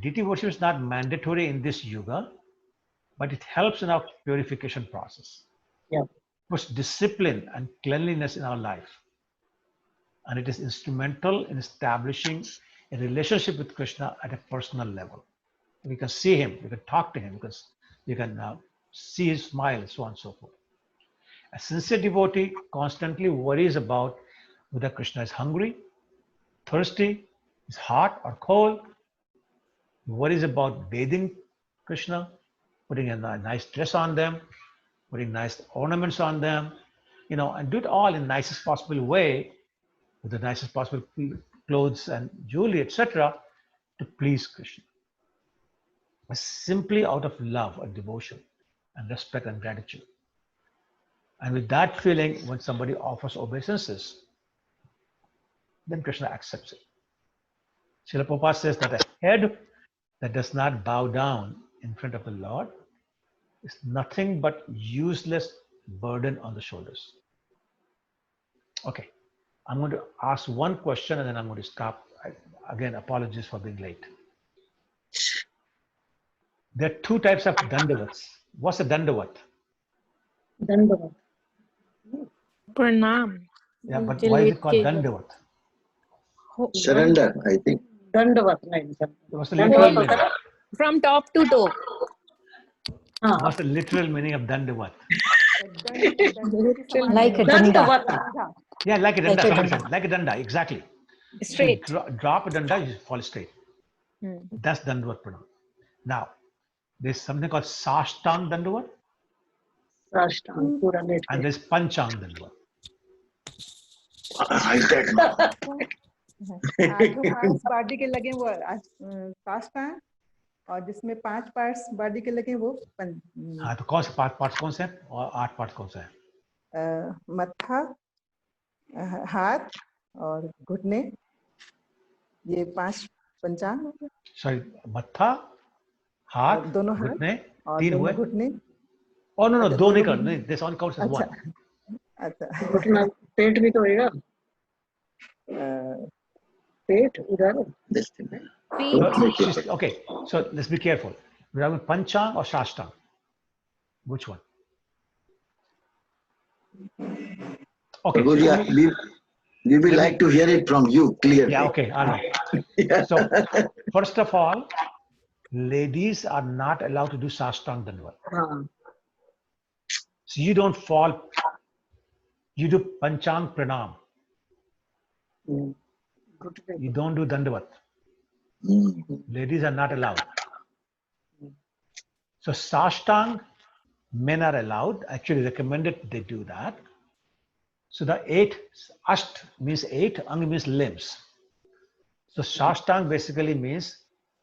deity worship is not mandatory in this yuga, but it helps in our purification process. Yeah. Puts discipline and cleanliness in our life. And it is instrumental in establishing a relationship with Krishna at a personal level. We can see him, we can talk to him, because you can see his smile, so on and so forth. A sincere devotee constantly worries about whether Krishna is hungry, thirsty, is hot or cold. He worries about bathing Krishna, putting a nice dress on them, putting nice ornaments on them, and do it all in the nicest possible way, with the nicest possible clothes and jewelry, etc., to please Krishna. Simply out of love and devotion and respect and gratitude. And with that feeling, when somebody offers obeisances, then Krishna accepts it. Srila Prabhupada says that a head that does not bow down in front of the Lord is nothing but useless burden on the shoulders. Okay, I'm going to ask one question and then I'm going to stop. Again, apologies for being late. There are two types of dandavats. What's a dandavat? Dandavat. Pranam. Yeah, but why is it called dandavat? Surrender, I think. Dandavat, like that. What's the literal meaning? From top to toe. What's the literal meaning of dandavat? Like a danda. Yeah, like a danda. Like a Somebody danda. said, like a danda, exactly. Straight. So drop a danda, you fall straight. That's dandavat pranam. Now, there's something called sashtang dandavat. Sashtang, pura late. And there's panchang dandavat. जो parts body के लगे वो साष्टांग और जिसमें 5 parts body के लगे वो हाँ, तो कौन से पार्ट्स कौन से हैं और 8 पार्ट्स कौन से हैं? मत्था, हाथ और घुटने, ये 5 पंचांग हो गए। सॉरी, मत्था, हाथ, दोनों हाथ घुटने, और 3 दोनों हुए? घुटने। Oh no, दो नहीं करना, this only counts as one. अच्छा, घुटना पेट भी तो होएगा। पेट उधर this thing. Okay, so let's be careful. We're having panchang or shashtang? Which one? Okay. We will like to hear it from you clearly. Yeah, okay, all right. So, first of all, ladies are not allowed to do sashtang dandavat. So you don't fall, you do panchang pranam. You don't do dandavat. Ladies are not allowed. So sashtang Men are allowed, actually recommended they do that. So the 8, asht means 8, ang means limbs. So Shashtang basically means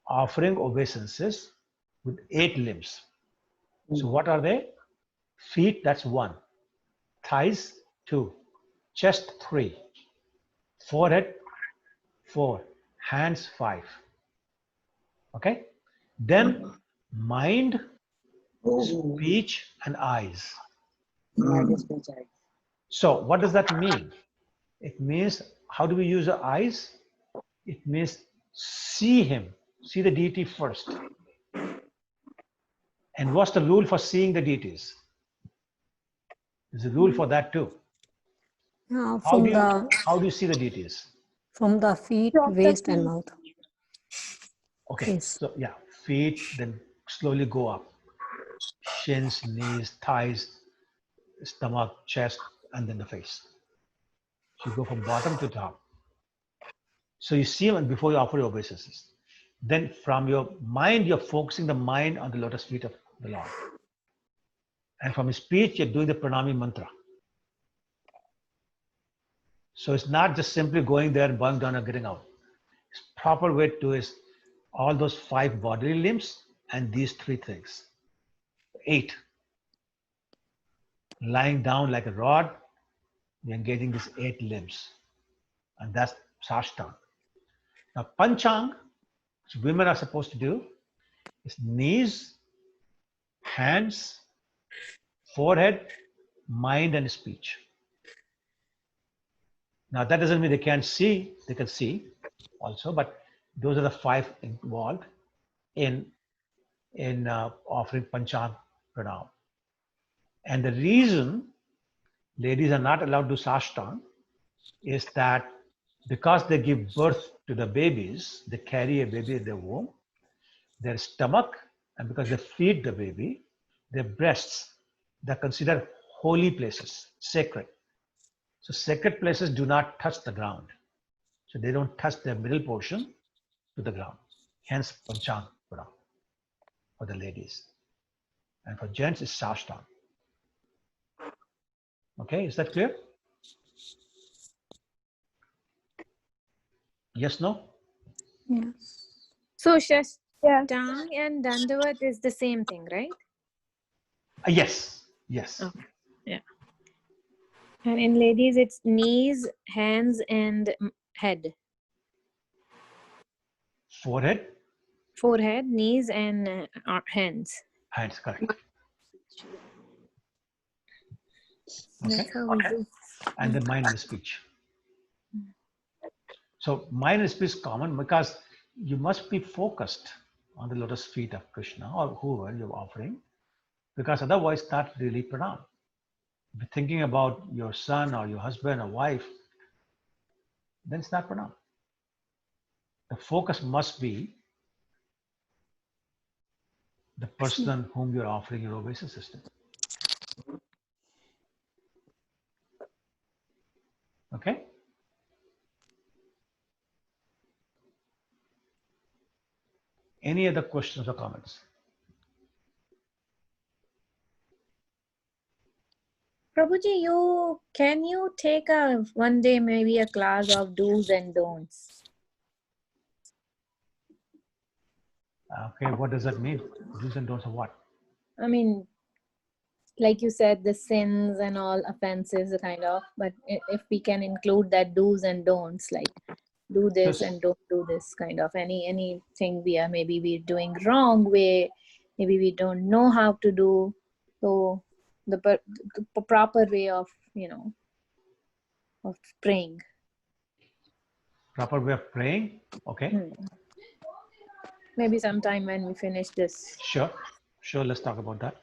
offering obeisances with 8 limbs. So what are they? Feet, that's 1. Thighs, 2. Chest, 3. Forehead, 4. Hands, 5. Okay? Then mind, speech, and eyes. So what does that mean? It means, how do we use the eyes? It means see him, see the deity first. And what's the rule for seeing the deities? There's a rule for that too. How do you see the deities? From the feet, waist, and mouth. Okay, Yes. so yeah, feet, then slowly go up. Shins, knees, thighs, stomach, chest, and then the face. So you go from bottom to top. So you see them before you offer your obeisances. Then from your mind, you're focusing the mind on the lotus feet of the Lord. And from his speech, you're doing the pranami mantra. So it's not just simply going there and bowing down and getting out. It's proper way to do is all those 5 bodily limbs and these 3 things. 8. Lying down like a rod, you're engaging these 8 limbs. And that's Sashtang. Now Panchang, which women are supposed to do, is knees, hands, forehead, mind, and speech. Now that doesn't mean they can't see, they can see also, but those are the 5 involved in offering Panchang Pranam. And the reason ladies are not allowed to do Sashtang is that because they give birth to the babies, they carry a baby in their womb, their stomach, and because they feed the baby, their breasts, they're considered holy places, sacred. So sacred places do not touch the ground. So they don't touch their middle portion to the ground. Hence Panchang Pranam for the ladies. And for gents, it's Sashtang. Okay, is that clear? Yes, no? Yes. So Shashtang and Dandavat is the same thing, right? Yes, yes. Okay. Yeah. And in ladies, it's knees, hands, and head. Forehead? Forehead, knees, and hands. Hands, correct. That's how we do. And then mind and speech. So mind and speech is common because you must be focused on the lotus feet of Krishna or whoever you're offering, because otherwise it's not really pranam. If you're thinking about your son or your husband or wife, then it's not pranam. The focus must be the person whom you're offering your obeisance to. Okay? Any other questions or comments? Prabhuji, can you take one day maybe a class of do's and don'ts? Okay, what does that mean? Do's and don'ts of what? I mean, like you said, the sins and all offenses kind of, but if we can include that do's and don'ts, like do this and don't do this kind of, anything maybe we're doing wrong way, maybe we don't know how to do, so the proper way of of praying. Proper way of praying? Okay. Maybe sometime when we finish this. Sure, let's talk about that.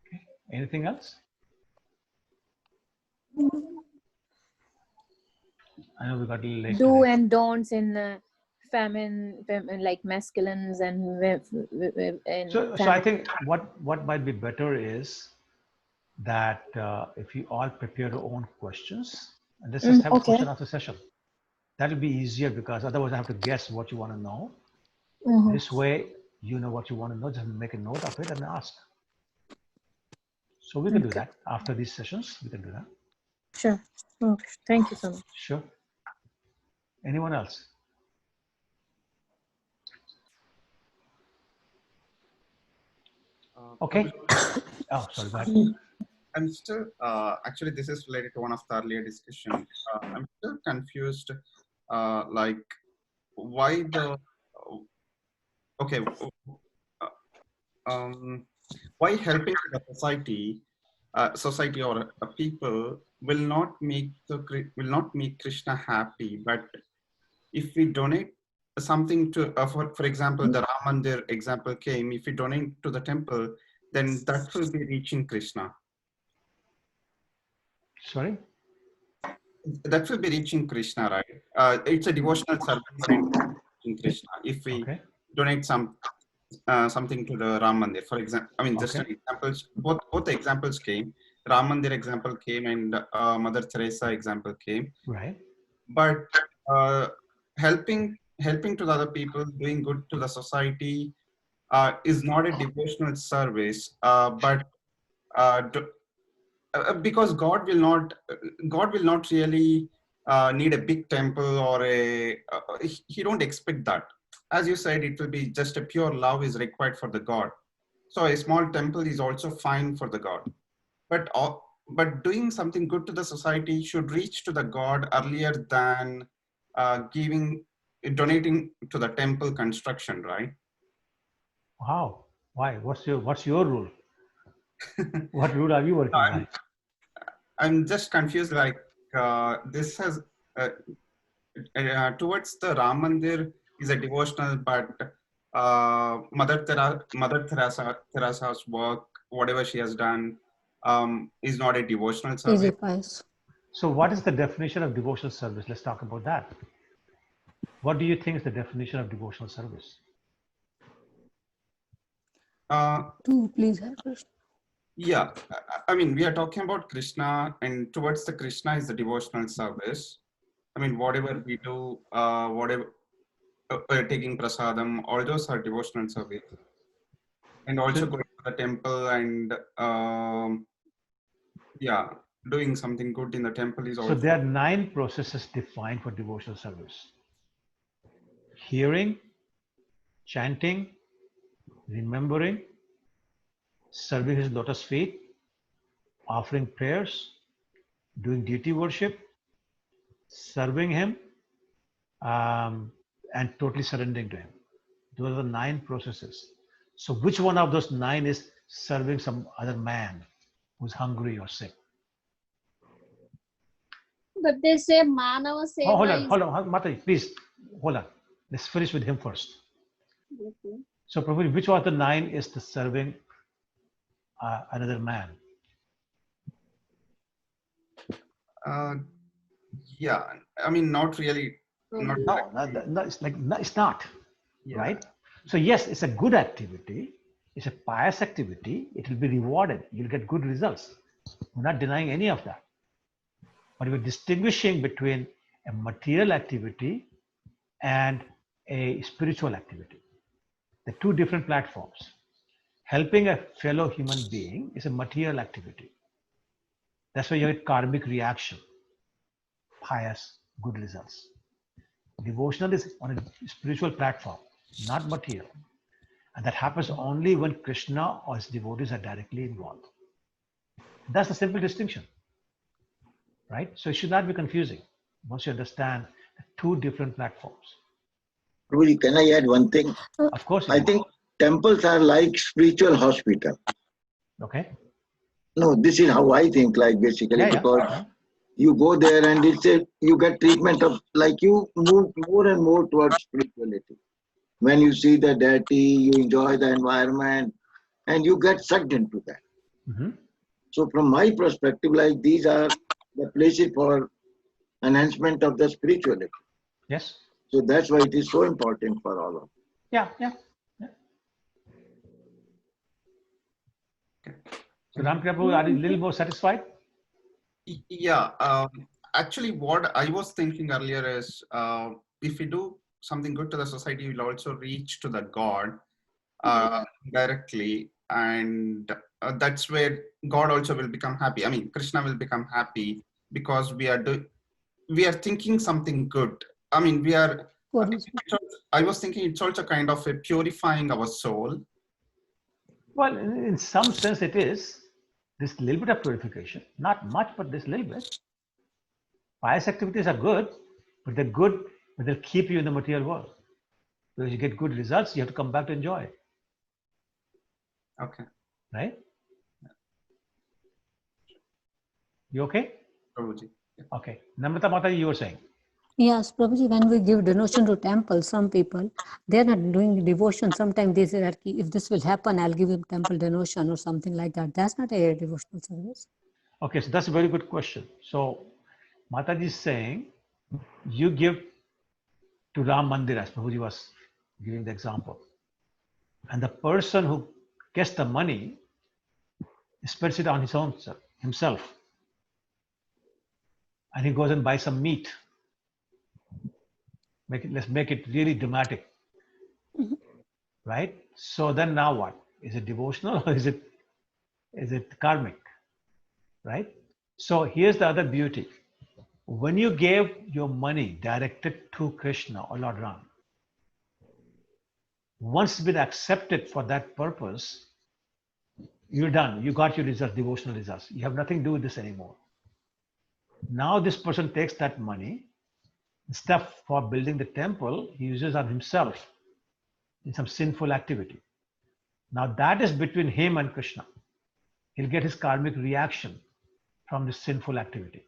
Okay. Anything else? I know we got a little late. Do and don'ts in feminine, like masculines and so I think what might be better is that if you all prepare your own questions, and let's just have a question after session. That'll be easier because otherwise I have to guess what you want to know. This way, you know what you want to know, just make a note of it and ask. So we can do that after these sessions. We can do that. Sure. Okay. Thank you so much. Sure. Anyone else? Okay. Oh, sorry. Go ahead. I'm still, actually, this is related to one of the earlier discussion. I'm still confused, like why the, okay, why helping the society or people will not make Krishna happy, but if we donate something to, for example, the Ram Mandir example came, if we donate to the temple, then that will be reaching Krishna. Sorry? That will be reaching Krishna, right? It's a devotional service and reaching Krishna. If we donate something to the Ram Mandir, for example, I mean, just an example, both the examples came. Ram Mandir example came and Mother Teresa example came. Right. But helping to the other people, doing good to the society is not a devotional service, but because God will not really need a big temple or he don't expect that. As you said, it will be just a pure love is required for the God. So a small temple is also fine for the God. But doing something good to the society should reach to the God earlier than donating to the temple construction, right? How? Why? What's your rule? What rule are you working by? I'm just confused. Like this has towards the Ram Mandir is a devotional, but Mother Teresa's work, whatever she has done, is not a devotional service. So what is the definition of devotional service? Let's talk about that. What do you think is the definition of devotional service? Please help us. Yeah, I mean, we are talking about Krishna, and towards the Krishna is the devotional service. I mean, whatever we do, whatever taking prasadam, all those are devotional service. And also going to the temple and yeah, doing something good in the temple is also. So there are 9 processes defined for devotional service: hearing, chanting, remembering, serving his lotus feet, offering prayers, doing deity worship, serving him, and totally surrendering to him. Those are the 9 processes. So which one of those 9 is serving some other man who's hungry or sick? But they say Manava Seva. Oh, hold on, Mataji, please, hold on. Let's finish with him first. Okay. So, Prabhu, which of the 9 is the serving another man? Yeah, I mean, not really. No, it's not, yeah. Right? So yes, it's a good activity. It's a pious activity. It will be rewarded. You'll get good results. We're not denying any of that. But we're distinguishing between a material activity and a spiritual activity. The 2 different platforms. Helping a fellow human being is a material activity. That's why you get karmic reaction, pious, good results. Devotional is on a spiritual platform, not material. And that happens only when Krishna or his devotees are directly involved. That's the simple distinction, right? So it should not be confusing once you understand the 2 different platforms. Rudy, can I add one thing? Of course. I think temples are like spiritual hospital. Okay. No, this is how I think, like basically, because you go there and you get treatment of, like you move more and more towards spirituality. When you see the deity, you enjoy the environment and you get sucked into that. Mm-hmm. So from my perspective, like these are the places for enhancement of the spirituality. Yes. So that's why it is so important for all of us. Yeah. So Ram Prabhu, are you a little more satisfied? Yeah. Actually, what I was thinking earlier is if we do something good to the society, we'll also reach to the God. directly, and that's where God also will become happy. I mean, Krishna will become happy because we are thinking something good. I mean, we are. I was thinking it's also kind of a purifying our soul. Well, in some sense, it is this little bit of purification, not much, but this little bit. Pious activities are good, but they're good, but they'll keep you in the material world. Because you get good results, you have to come back to enjoy it. Okay. Right? You okay? Prabhuji. Okay. Namrata Mataji, you were saying. Yes, Prabhuji, when we give donation to temple, some people, they're not doing devotion. Sometimes they say that if this will happen, I'll give him temple donation or something like that. That's not a devotional service. Okay, so that's a very good question. So Mataji is saying, you give to Ram Mandir, as Prabhuji was giving the example. And the person who gets the money spends it on his own himself. And he goes and buys some meat. Let's make it really dramatic. Right? So then now what? Is it devotional or is it karmic? Right? So here's the other beauty. When you gave your money directed to Krishna or Lord Ram, once it's been accepted for that purpose, you're done. You got your results, devotional results. You have nothing to do with this anymore. Now this person takes that money, instead for building the temple, he uses on himself in some sinful activity. Now that is between him and Krishna. He'll get his karmic reaction from this sinful activity.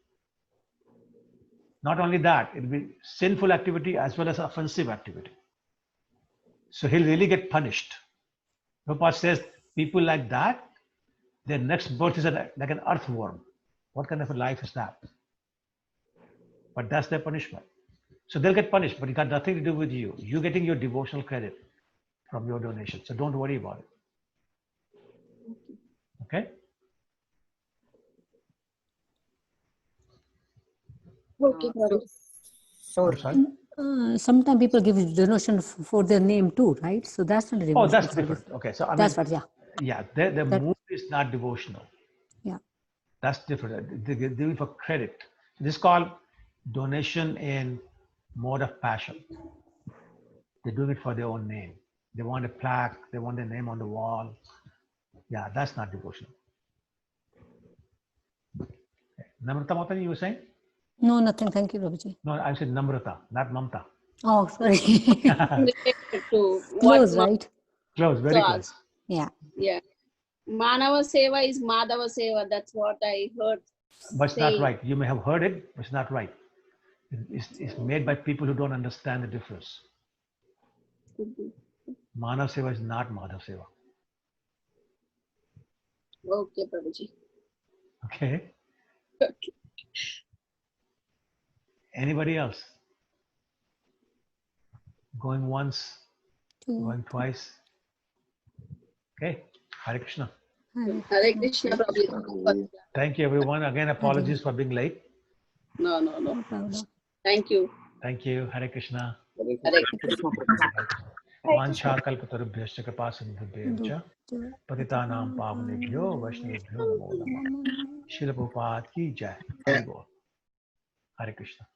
Not only that, it'll be sinful activity as well as offensive activity. So he'll really get punished. Prabhupada says people like that, their next birth is like an earthworm. What kind of a life is that? But that's their punishment. So they'll get punished, but it got nothing to do with you. You're getting your devotional credit from your donation. So don't worry about it. Okay? Okay, Sometimes people give donation for their name too, right? So that's not a devotional. Oh, that's service. different. Okay, so I that's mean, what, yeah, the move is not devotional. Yeah. That's different. They do it for credit. This is called donation in mode of passion. They're doing it for their own name. They want a plaque. They want their name on the wall. Yeah, that's not devotional. Okay. Namrata Mataji, you were saying? No, nothing. Thank you, Prabhuji. No, I said Namrata, not Mamta. Oh, sorry. Close, right? Close, very close. Yeah. Yeah. Manava Seva is Madhava Seva. That's what I heard. But it's not right. You may have heard it, but it's not right. It's made by people who don't understand the difference. Manav Seva is not Madhav Seva. Okay, Prabhuji. Okay. Anybody else? Going once, going twice. Okay. Hare Krishna. Hare Krishna, Prabhuji. Thank you, everyone. Again, apologies for being late. No. Thank you. Thank you. Hare Krishna. Hare Krishna. Vancha kalpatarubhyascha kripa sindhubhyascha patitanam pavanebhyo vaishnavebhyo namo namah. Srila Prabhupada ki jai. Hare Krishna.